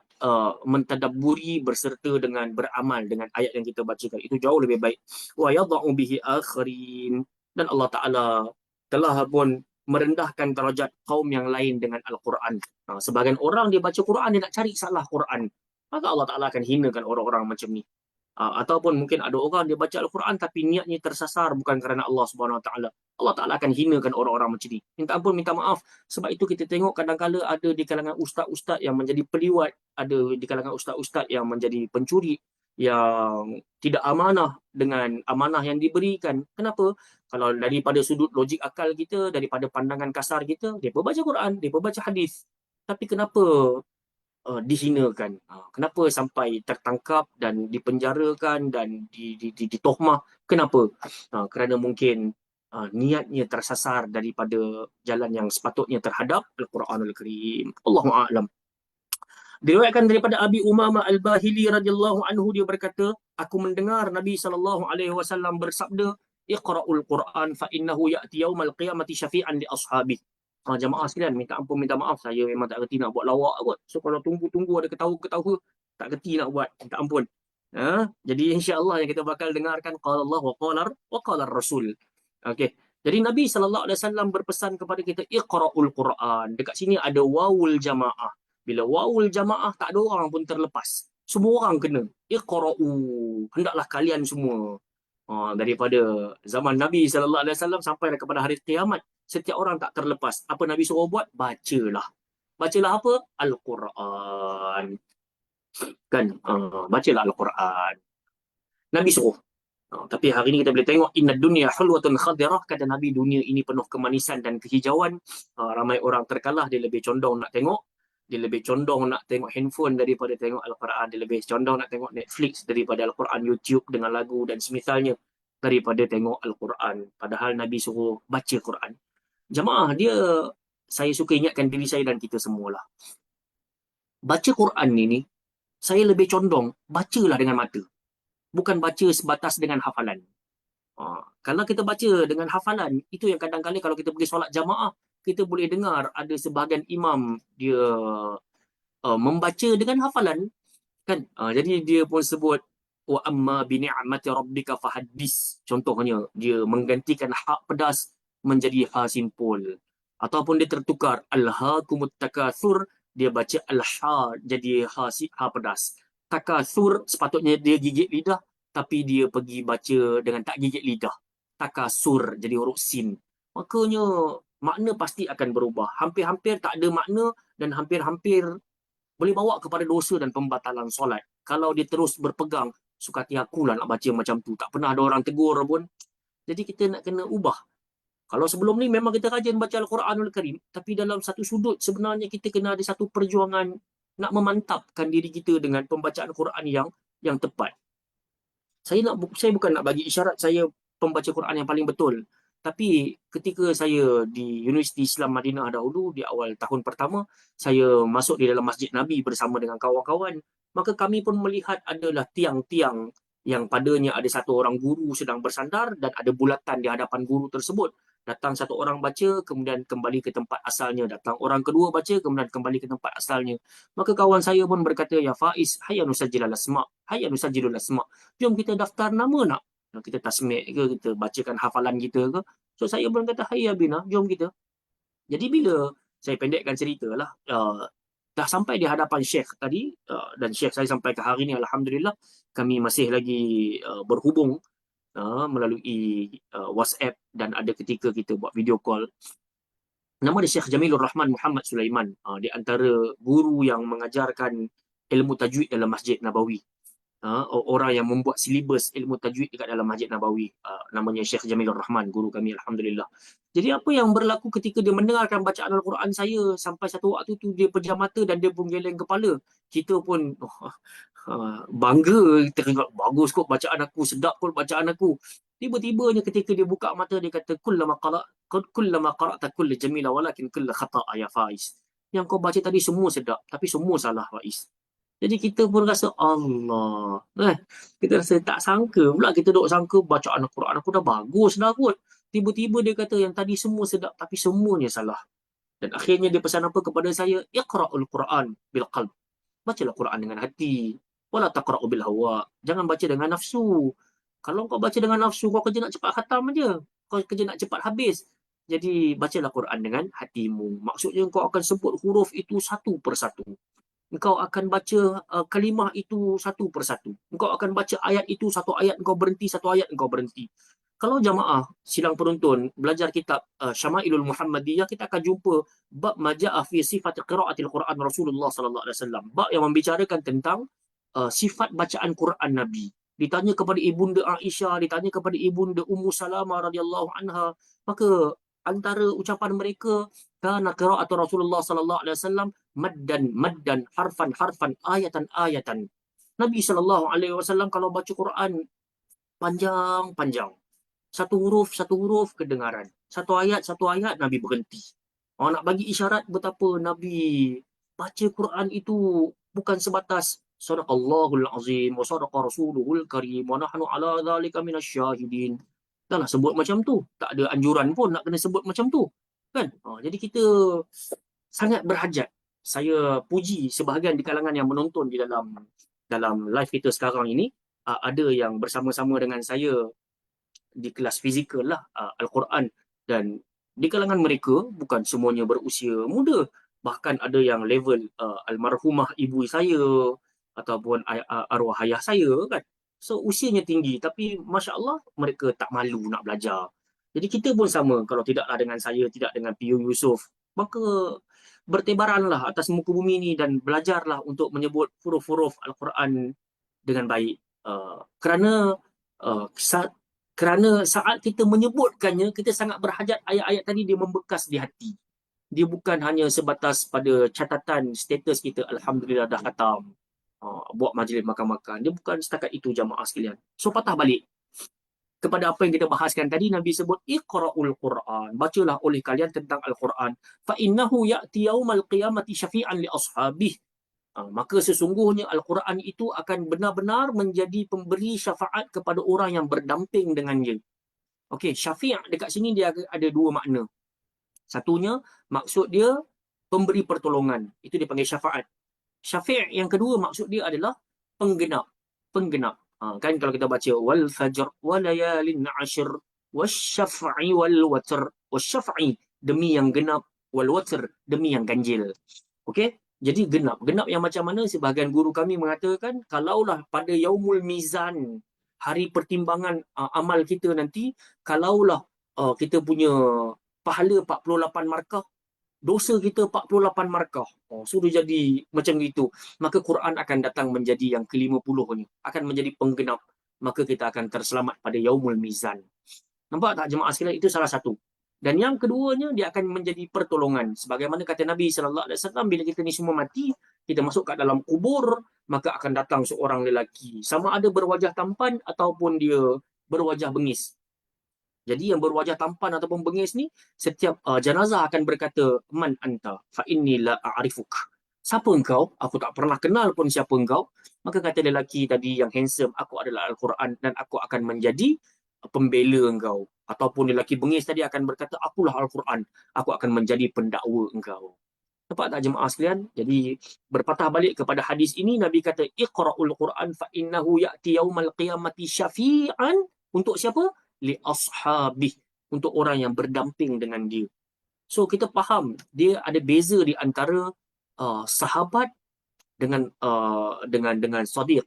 mentadabburi berserta dengan beramal dengan ayat yang kita bacakan. Itu jauh lebih baik. Wa yadha'u bihi akharin. Dan Allah Ta'ala telah pun merendahkan darajat kaum yang lain dengan Al-Quran. Sebahagian orang dia baca Quran, dia nak cari salah Quran. Maka Allah Ta'ala akan hinakan orang-orang macam ni. Ataupun mungkin ada orang dia baca Al-Quran tapi niatnya tersasar bukan kerana Allah Subhanahu Wa Taala. Allah Taala akan hinakan orang-orang macam ni. Minta ampun, minta maaf. Sebab itu kita tengok kadang-kala ada di kalangan ustaz-ustaz yang menjadi peliwat, ada di kalangan ustaz-ustaz yang menjadi pencuri, yang tidak amanah dengan amanah yang diberikan. Kenapa? Kalau daripada sudut logik akal kita, daripada pandangan kasar kita, dia baca Quran, dia baca hadis. Tapi kenapa dihinakan? Kenapa sampai tertangkap dan dipenjarakan dan ditohmah? Kenapa? Kerana mungkin niatnya tersasar daripada jalan yang sepatutnya terhadap Al-Quranul Karim. Allahu a'lam. Diriwayatkan daripada Abi Umamah Al-Bahili radhiyallahu anhu, dia berkata, aku mendengar Nabi sallallahu alaihi wasallam bersabda, Iqra'ul Quran fa innahu ya'ti yaumal qiyamati syafi'an li ashabi. Jamaah sekalian, minta ampun, minta maaf, saya memang tak reti nak buat lawak kot. So kalau tunggu-tunggu ada ketawa-ketawa, tak reti nak buat, minta ampun. Jadi insya-Allah yang kita bakal dengarkan qala Allah wa qala Rasul. Okey. Jadi Nabi sallallahu alaihi wasallam berpesan kepada kita, Iqra'ul Quran. Dekat sini ada wawul jamaah. Bila wawul jamaah, tak ada orang pun terlepas. Semua orang kena. Iqra'u. Hendaklah kalian semua. Daripada zaman Nabi sallallahu alaihi wasallam sampai kepada hari kiamat, setiap orang tak terlepas. Apa Nabi suruh buat? Bacalah. Bacalah apa? Al-Quran. Kan? Bacalah Al-Quran. Nabi suruh. Tapi hari ini kita boleh tengok, inna dunya hulwatun khadirah. Kata Nabi, dunia ini penuh kemanisan dan kehijauan. Ramai orang terkalah, dia lebih condong nak tengok. Dia lebih condong nak tengok handphone daripada tengok Al-Quran. Dia lebih condong nak tengok Netflix daripada Al-Quran, YouTube dengan lagu dan semisalnya daripada tengok Al-Quran. Padahal Nabi suruh baca Quran. Jemaah, saya suka ingatkan diri saya dan kita semualah. Baca Quran ni, saya lebih condong, bacalah dengan mata. Bukan baca sebatas dengan hafalan. Kalau kita baca dengan hafalan, itu yang kadang-kadang kalau kita pergi solat jamaah, kita boleh dengar ada sebahagian imam dia membaca dengan hafalan. Kan? Jadi dia pun sebut, wa amma bi ni'mati rabbika fahaddis. Contohnya, dia menggantikan hak pedas menjadi ha simpul. Ataupun dia tertukar, alhaakumut takatsur, dia baca al-ha jadi ha pedas. Takasur sepatutnya dia gigit lidah, tapi dia pergi baca dengan tak gigit lidah. Takasur jadi huruf sin. Makanya makna pasti akan berubah. Hampir-hampir tak ada makna dan hampir-hampir boleh bawa kepada dosa dan pembatalan solat. Kalau dia terus berpegang, suka hati akulah nak baca macam tu. Tak pernah ada orang tegur pun. Jadi kita nak kena ubah. Kalau sebelum ni memang kita rajin baca Al-Quranul Karim, tapi dalam satu sudut sebenarnya kita kena ada satu perjuangan nak memantapkan diri kita dengan pembacaan Quran yang tepat. Saya bukan nak bagi isyarat saya pembaca Quran yang paling betul. Tapi ketika saya di Universiti Islam Madinah dahulu, di awal tahun pertama, saya masuk di dalam Masjid Nabi bersama dengan kawan-kawan. Maka kami pun melihat adalah tiang-tiang yang padanya ada satu orang guru sedang bersandar dan ada bulatan di hadapan guru tersebut. Datang satu orang baca, kemudian kembali ke tempat asalnya. Datang orang kedua baca, kemudian kembali ke tempat asalnya. Maka kawan saya pun berkata, ya Faiz, hayya nusajjilal asma', hayya nusajjilul asma'. Jom kita daftar nama nak. Kita tasmik ke, kita bacakan hafalan kita ke. So saya pun kata, hayya bina, jom kita. Jadi bila saya pendekkan cerita lah, dah sampai di hadapan Syekh tadi, dan Syekh saya sampai ke hari ni, Alhamdulillah, kami masih lagi berhubung melalui WhatsApp dan ada ketika kita buat video call. Nama dia Syekh Jamilur Rahman Muhammad Sulaiman, di antara guru yang mengajarkan ilmu tajwid dalam Masjid Nabawi. Orang yang membuat silibus ilmu tajwid dekat dalam Masjid Nabawi. Namanya Syekh Jamilur Rahman, guru kami, Alhamdulillah. Jadi apa yang berlaku ketika dia mendengarkan bacaan Al-Quran saya, sampai satu waktu tu dia pejam mata dan dia pun geleng kepala. Kita pun bangga, kita tengok bagus kot bacaan aku, sedap kot bacaan aku. Tiba-tibanya ketika dia buka mata, dia kata, kullama qara'ta kulla jamila walakin kulla khata'a ya Faiz. Yang kau baca tadi semua sedap, tapi semua salah Faiz. Jadi kita pun rasa Allah. Kita rasa tak sangka pula, kita duk sangka bacaan Al-Quran aku dah bagus dah kot. Tiba-tiba dia kata yang tadi semua sedap tapi semuanya salah. Dan akhirnya dia pesan apa kepada saya? Iqra'ul Quran bil qalb. Bacalah Quran dengan hati. Wala taqra'u bil hawa. Jangan baca dengan nafsu. Kalau kau baca dengan nafsu, kau kerja nak cepat khatam aja. Kau kerja nak cepat habis. Jadi bacalah Quran dengan hatimu. Maksudnya kau akan sebut huruf itu satu persatu. Engkau akan baca kalimah itu satu persatu. Engkau akan baca ayat itu satu ayat, engkau berhenti, satu ayat engkau berhenti. Kalau jamaah sidang penonton belajar kitab Syama'ilul Muhammadiyah, kita akan jumpa bab maja'a fi sifat qiraatil Quran Rasulullah sallallahu alaihi wasallam. Bab yang membicarakan tentang sifat bacaan Quran Nabi. Ditanya kepada ibunda Aisyah, ditanya kepada ibunda Ummu Salamah radhiyallahu anha, maka antara ucapan mereka, kana qiraatu Rasulullah sallallahu alaihi wasallam maddan harfan ayatan. Nabi sallallahu alaihi wasallam kalau baca Quran panjang. Satu huruf kedengaran. Satu ayat Nabi berhenti. Nak bagi isyarat betapa Nabi baca Quran itu bukan sebatas sadaqallahul azim wa sadaqa rasuluhul karim wa nahnu ala dzalika minasyahidin. Dah lah sebut macam tu. Tak ada anjuran pun nak kena sebut macam tu. Kan? Jadi kita sangat berhajat. Saya puji sebahagian di kalangan yang menonton di dalam live kita sekarang ini. Ada yang bersama-sama dengan saya di kelas fizikal lah, Al-Quran. Dan di kalangan mereka, bukan semuanya berusia muda. Bahkan ada yang level almarhumah ibu saya, ataupun arwah ayah saya kan. So usianya tinggi, tapi Masya Allah mereka tak malu nak belajar. Jadi kita pun sama, kalau tidaklah dengan saya, tidak dengan Piyu Yusof, maka bertebaranlah atas muka bumi ini dan belajarlah untuk menyebut huruf-huruf Al-Quran dengan baik. Kerana saat kita menyebutkannya, kita sangat berhajat ayat-ayat tadi dia membekas di hati. Dia bukan hanya sebatas pada catatan status kita, Alhamdulillah dah khatam, buat majlis makan-makan. Dia bukan setakat itu jamaah sekalian. So patah balik kepada apa yang kita bahaskan tadi, Nabi sebut Iqra'ul Quran. Bacalah oleh kalian tentang Al-Quran. Fa innahu ya'ti yaumal qiyamati syafi'an li ashabih. Maka sesungguhnya Al-Quran itu akan benar-benar menjadi pemberi syafaat kepada orang yang berdamping dengannya. Okey, syafi' dekat sini dia ada dua makna. Satunya, maksud dia pemberi pertolongan. Itu dipanggil syafaat. Syafi' yang kedua maksud dia adalah penggenap. Kan kalau kita baca wal fajr wa layalin 'ashr wasyaf'i wal watr, wasyaf'i demi yang genap, wal watr demi yang ganjil. Okey? Jadi genap. Genap yang macam mana? Sebahagian guru kami mengatakan, kalaulah pada yaumul mizan, hari pertimbangan amal kita nanti, kalaulah kita punya pahala 48 markah, dosa kita 48 markah. Sudah jadi macam itu. Maka Quran akan datang menjadi yang ke-50 ni. Akan menjadi penggenap. Maka kita akan terselamat pada yaumul mizan. Nampak tak jemaah sekalian? Itu salah satu. Dan yang keduanya, dia akan menjadi pertolongan. Sebagaimana kata Nabi SAW, bila kita ni semua mati, kita masuk kat dalam kubur, maka akan datang seorang lelaki. Sama ada berwajah tampan ataupun dia berwajah bengis. Jadi yang berwajah tampan ataupun bengis ni, setiap jenazah akan berkata, Man anta, fa inni la a'rifuk. Siapa engkau? Aku tak pernah kenal pun siapa engkau. Maka kata lelaki tadi yang handsome, aku adalah Al-Quran dan aku akan menjadi pembela engkau. Ataupun lelaki bengis tadi akan berkata, akulah Al-Quran. Aku akan menjadi pendakwa engkau. Nampak tak jemaah sekalian? Jadi berpatah balik kepada hadis ini, Nabi kata, Iqra'ul Quran fa innahu ya'ti yaumal qiyamati syafi'an. Untuk siapa? Li ashabih. Untuk orang yang berdamping dengan dia. So kita faham, dia ada beza di antara sahabat dengan sadiq,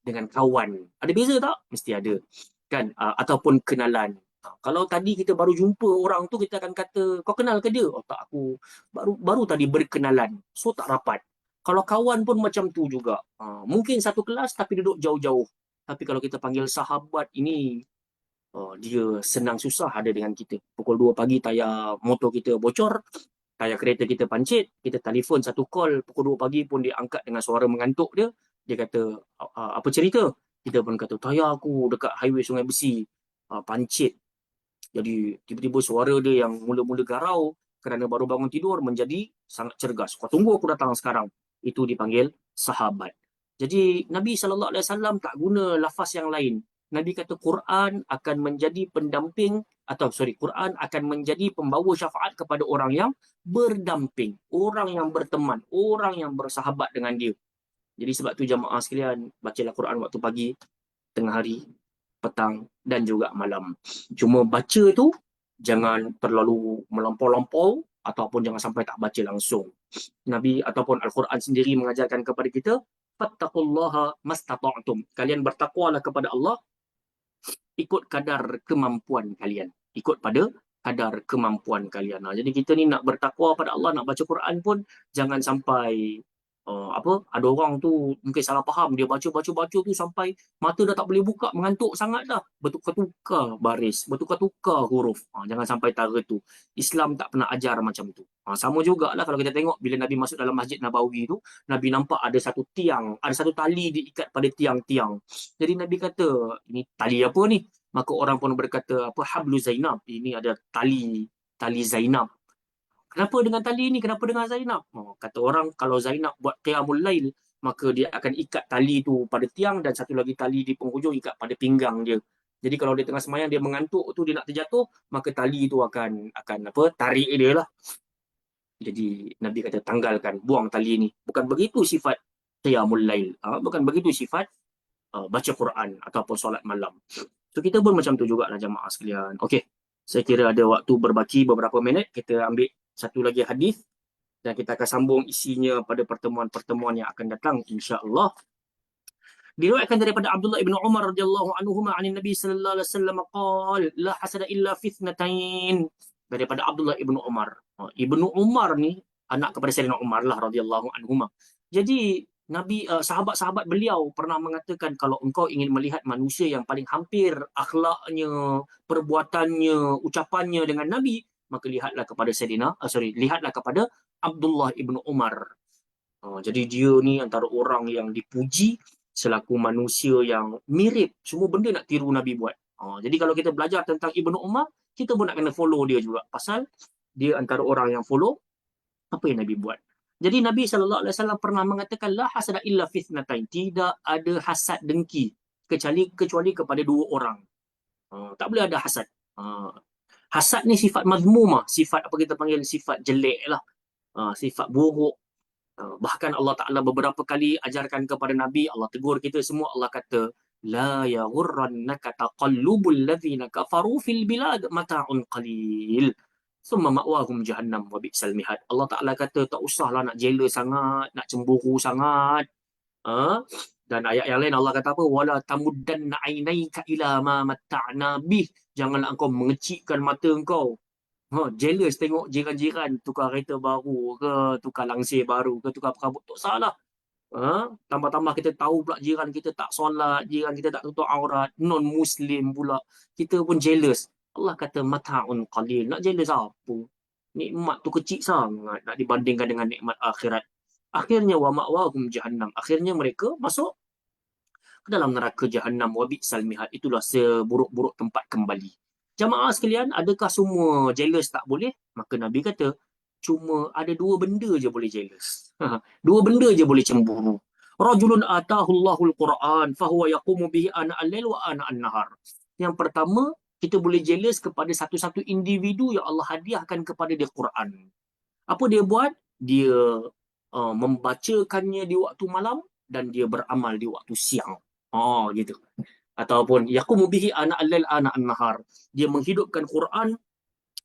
dengan kawan. Ada beza tak? Mesti ada. Kan? Ataupun kenalan. Kalau tadi kita baru jumpa orang tu, kita akan kata, kau kenal ke dia? Oh tak, aku baru tadi berkenalan. So tak rapat. Kalau kawan pun macam tu juga. Mungkin satu kelas tapi duduk jauh-jauh. Tapi kalau kita panggil sahabat, ini dia senang susah ada dengan kita. Pukul 2 pagi tayar motor kita bocor, tayar kereta kita pancit, kita telefon satu call, pukul 2 pagi pun dia angkat dengan suara mengantuk dia. Dia kata, apa cerita? Kita pun kata, tayar aku dekat highway Sungai Besi, pancit. Jadi tiba-tiba suara dia yang mula-mula garau kerana baru bangun tidur menjadi sangat cergas. Kau tunggu aku datang sekarang. Itu dipanggil sahabat. Jadi Nabi SAW tak guna lafaz yang lain. Nabi kata Quran akan menjadi pendamping Quran akan menjadi pembawa syafaat kepada orang yang berdamping, orang yang berteman, orang yang bersahabat dengan dia. Jadi sebab tu jamaah sekalian, bacalah Quran waktu pagi, tengah hari, petang dan juga malam. Cuma baca tu jangan terlalu melampau-lampau ataupun jangan sampai tak baca langsung. Nabi ataupun Al-Quran sendiri mengajarkan kepada kita, fattaqullaha mastata'tum. Kalian bertakwalah kepada Allah ikut kadar kemampuan kalian. Ikut pada kadar kemampuan kalian. Jadi kita ni nak bertakwa pada Allah, nak baca Quran pun jangan sampai ada orang tu mungkin salah faham, dia baca tu sampai mata dah tak boleh buka, mengantuk sangat dah, bertukar-tukar baris, bertukar-tukar huruf. Jangan sampai tara tu. Islam tak pernah ajar macam tu. Sama jugalah kalau kita tengok bila Nabi masuk dalam Masjid Nabawi tu, Nabi nampak ada satu tiang, ada satu tali diikat pada tiang-tiang. Jadi Nabi kata, ini tali apa ni? Maka orang pun berkata, apa, hablu Zainab. Ini ada tali Zainab. Kenapa dengan tali ni? Kenapa dengan Zainab? Kata orang, kalau Zainab buat qiyamul lail, maka dia akan ikat tali tu pada tiang dan satu lagi tali di penghujung ikat pada pinggang dia. Jadi kalau dia tengah semayang, dia mengantuk tu, dia nak terjatuh, maka tali tu akan tarik dia lah. Jadi Nabi kata tanggalkan, buang tali ni. Bukan begitu sifat qiyamul lail. Bukan begitu sifat baca Quran ataupun solat malam. So kita pun macam tu jugalah jamaah sekalian. Okey. Saya kira ada waktu berbaki beberapa minit. Kita ambil satu lagi hadis dan kita akan sambung isinya pada pertemuan-pertemuan yang akan datang insya-Allah. Diriwayatkan daripada Abdullah ibn Umar radhiyallahu anhuma anin Nabi sallallahu alaihi wasallam qala la hasada illa fi ithnatain. Daripada Abdullah ibn Umar. Ibnu Umar ni anak kepada Sayyidina Umar lah radhiyallahu anhuma. Jadi Nabi sahabat-sahabat beliau pernah mengatakan kalau engkau ingin melihat manusia yang paling hampir akhlaknya, perbuatannya, ucapannya dengan Nabi, maka lihatlah kepada lihatlah kepada Abdullah ibn Umar. Jadi dia ni antara orang yang dipuji selaku manusia yang mirip, semua benda nak tiru Nabi buat. Jadi kalau kita belajar tentang Ibnu Umar, kita pun nak kena follow dia juga. Pasal dia antara orang yang follow apa yang Nabi buat. Jadi Nabi SAW pernah mengatakan, La hasada illa fitnatain. Tidak ada hasad dengki kecuali kepada dua orang. Tak boleh ada hasad. Hasad ni sifat mazmumah. Sifat apa kita panggil, sifat jelek lah. Sifat buruk. Bahkan Allah Ta'ala beberapa kali ajarkan kepada Nabi, Allah tegur kita semua, Allah kata, La yaghurrannaka taqallubul ladzina kafaru fil bilad mata'un qalil. Summa ma'wahum jahannam wa bi'sal mihad. Allah Ta'ala kata tak usahlah nak jealous sangat, nak cemburu sangat. Ha? Dan ayat yang lain Allah kata apa? Wala tamuddanna ainaika ila ma matta'na bih. Janganlah engkau mengecikkan mata engkau. Jealous tengok jiran-jiran tukar kereta baru ke, tukar langsir baru ke, tukar perabot. Tak salah. Tambah-tambah kita tahu pula jiran kita tak solat, jiran kita tak tutup aurat, non-Muslim pula. Kita pun jealous. Allah kata mata'un qalil. Nak jealous apa? Nikmat tu kecil sangat nak dibandingkan dengan nikmat akhirat. Akhirnya wa ma'wahum jahannam. Akhirnya mereka masuk ke dalam neraka jahannam wa bi'sal mihad. Itulah seburuk-buruk tempat kembali. Jamaah sekalian, adakah semua jealous tak boleh? Maka Nabi kata, cuma ada dua benda je boleh jealous. Dua benda je boleh cemburu. Rajulun atahu Allahul Quran fahuwa yaqumu bihi ana al-lail wa ana an-nahar. Yang pertama, kita boleh jealous kepada satu-satu individu yang Allah hadiahkan kepada dia Quran. Apa dia buat? Dia membacakannya di waktu malam dan dia beramal di waktu siang. Gitu. Ataupun yaqumu bihi ana al-lail ana an-nahar. Dia menghidupkan Quran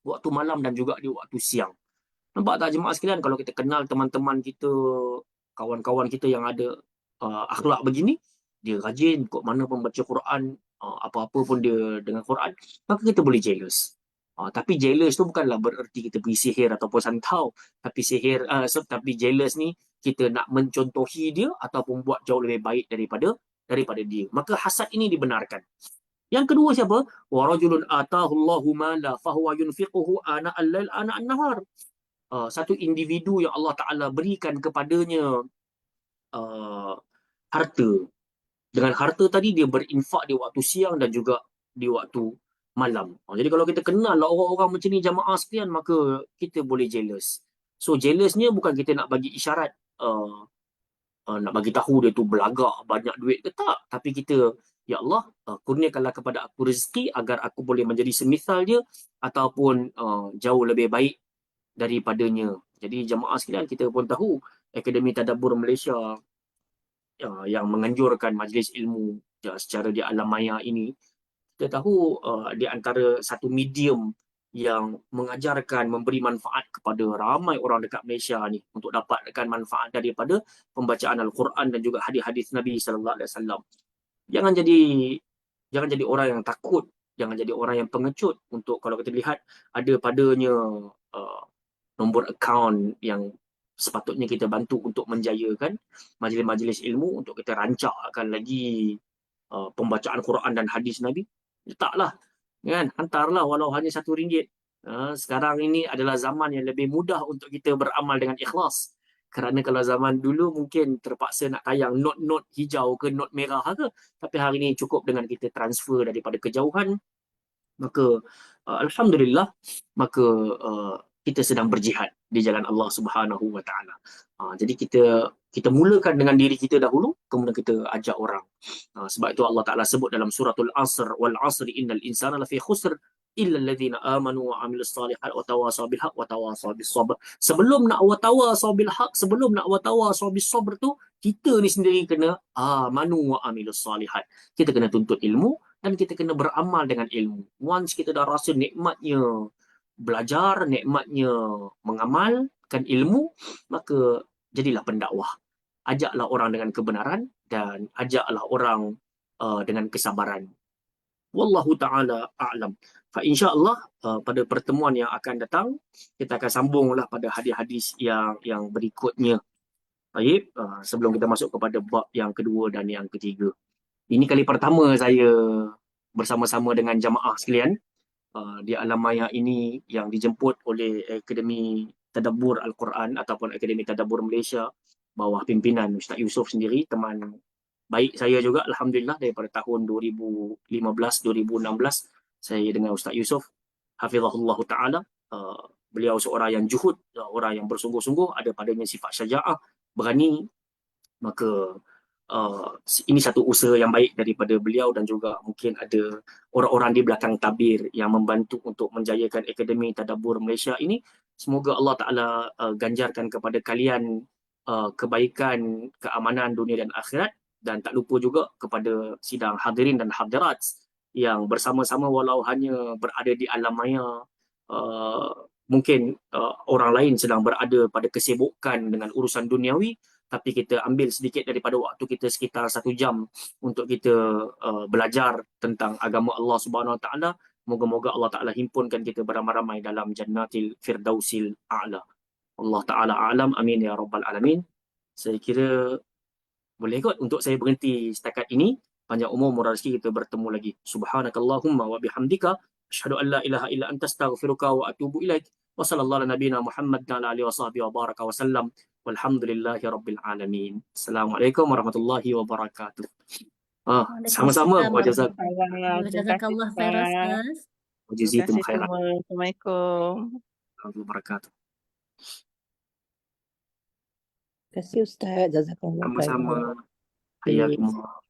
waktu malam dan juga di waktu siang. Nampak tak jemaah sekalian, kalau kita kenal teman-teman kita, kawan-kawan kita yang ada akhlak begini, dia rajin kok mana pun baca Quran, apa-apa pun dia dengan Quran, maka kita boleh jealous. Tapi jealous tu bukanlah bererti kita pergi sihir ataupun santau. Tapi jealous ni kita nak mencontohi dia ataupun buat jauh lebih baik daripada dia. Maka hasad ini dibenarkan. Yang kedua siapa? Wa rajulun atahu Allahu mala fahuwa yunfiquhu ana al-lail ana an-nahar. Satu individu yang Allah Ta'ala berikan kepadanya harta. Dengan harta tadi dia berinfak di waktu siang dan juga di waktu malam. Jadi kalau kita kenal lah orang-orang macam ni jamaah sekalian, maka kita boleh jealous. So jealousnya bukan kita nak bagi isyarat, nak bagi tahu dia tu belagak banyak duit ke tak. Tapi kita, ya Allah, kurniakanlah kepada aku rezeki agar aku boleh menjadi semisal dia ataupun jauh lebih baik daripadanya. Jadi jamaah sekalian, kita pun tahu Akademi Tadabbur Malaysia yang menganjurkan majlis ilmu secara di alam maya ini, kita tahu di antara satu medium yang mengajarkan, memberi manfaat kepada ramai orang dekat Malaysia ni untuk dapatkan manfaat daripada pembacaan Al-Quran dan juga hadis-hadis Nabi sallallahu alaihi wasallam. Jangan jadi orang yang takut, jangan jadi orang yang pengecut untuk kalau kita lihat ada padanya nombor akaun yang sepatutnya kita bantu untuk menjayakan majlis-majlis ilmu, untuk kita rancakkan lagi pembacaan Quran dan hadis Nabi. Letaklah, kan? Hantarlah walau hanya RM1. Sekarang ini adalah zaman yang lebih mudah untuk kita beramal dengan ikhlas. Kerana kalau zaman dulu mungkin terpaksa nak tayang not-not hijau ke not merah ke, tapi hari ini cukup dengan kita transfer daripada kejauhan. Maka alhamdulillah, maka kita sedang berjihad di jalan Allah Subhanahu wa taala. Jadi kita mulakan dengan diri kita dahulu, kemudian kita ajak orang. Sebab itu Allah Taala sebut dalam suratul Asr, wal 'asri innal insana lafi khusr illa alladhina amanu wa 'amilus solihat wa tawasaw bil haqq wa tawasaw bis sabr. Sebelum nak wa tawasaw bil haqq, sebelum nak wa tawasaw bis sabr tu, kita ni sendiri kena amanu wa 'amilus solihat. Kita kena tuntut ilmu dan kita kena beramal dengan ilmu. Once kita dah rasa nikmatnya belajar, nikmatnya mengamalkan ilmu, maka jadilah pendakwah. Ajaklah orang dengan kebenaran dan ajaklah orang dengan kesabaran. Wallahu ta'ala a'lam. Fa insya-Allah pada pertemuan yang akan datang kita akan sambunglah pada hadis-hadis yang berikutnya. Baik, sebelum kita masuk kepada bab yang kedua dan yang ketiga. Ini kali pertama saya bersama-sama dengan jamaah sekalian di alam maya ini yang dijemput oleh Akademi Tadabbur Al-Quran ataupun Akademi Tadabbur Malaysia bawah pimpinan Ustaz Yusof sendiri, teman baik saya juga alhamdulillah daripada tahun 2015-2016 saya dengan Ustaz Yusof hafizahullah taala. Beliau seorang yang juhud, orang yang bersungguh-sungguh, ada padanya sifat syaja'ah, berani. Maka ini satu usaha yang baik daripada beliau dan juga mungkin ada orang-orang di belakang tabir yang membantu untuk menjayakan Akademi Tadabbur Malaysia ini. Semoga Allah Ta'ala ganjarkan kepada kalian kebaikan, keamanan dunia dan akhirat, dan tak lupa juga kepada sidang hadirin dan hadirat yang bersama-sama walau hanya berada di alam maya mungkin orang lain sedang berada pada kesibukan dengan urusan duniawi, tapi kita ambil sedikit daripada waktu kita sekitar 1 jam untuk kita belajar tentang agama Allah Subhanahu Wa Taala. Moga-moga Allah Taala himpunkan kita beramai-ramai dalam Jannatil Firdausil A'la. Allah Taala a'lam, amin ya rabbal alamin. Saya kira boleh kot untuk saya berhenti setakat ini. Panjang umur murah rezeki, kita bertemu lagi. Subhanakallahumma wa bihamdika asyhadu an la ilaha illa anta astaghfiruka wa atubu ilaik. Wa sallallahu ala nabiyina Muhammad wa ala alihi wa sahbihi wa baraka wa sallam. Walhamdulillahi rabbil alamin. Assalamualaikum warahmatullahi wabarakatuh. Sama-sama. Waalaikumsalam Wa jazak- warahmatullahi Terima kasih Jazakallah khairan, Ustaz. Ustaz. wa Terima jazitum kasih khairan. semua. Assalamualaikum. Warahmatullahi wabarakatuh. Terima kasih Ustaz. Jazakallah khairan. Sama-sama. Hayakumullah.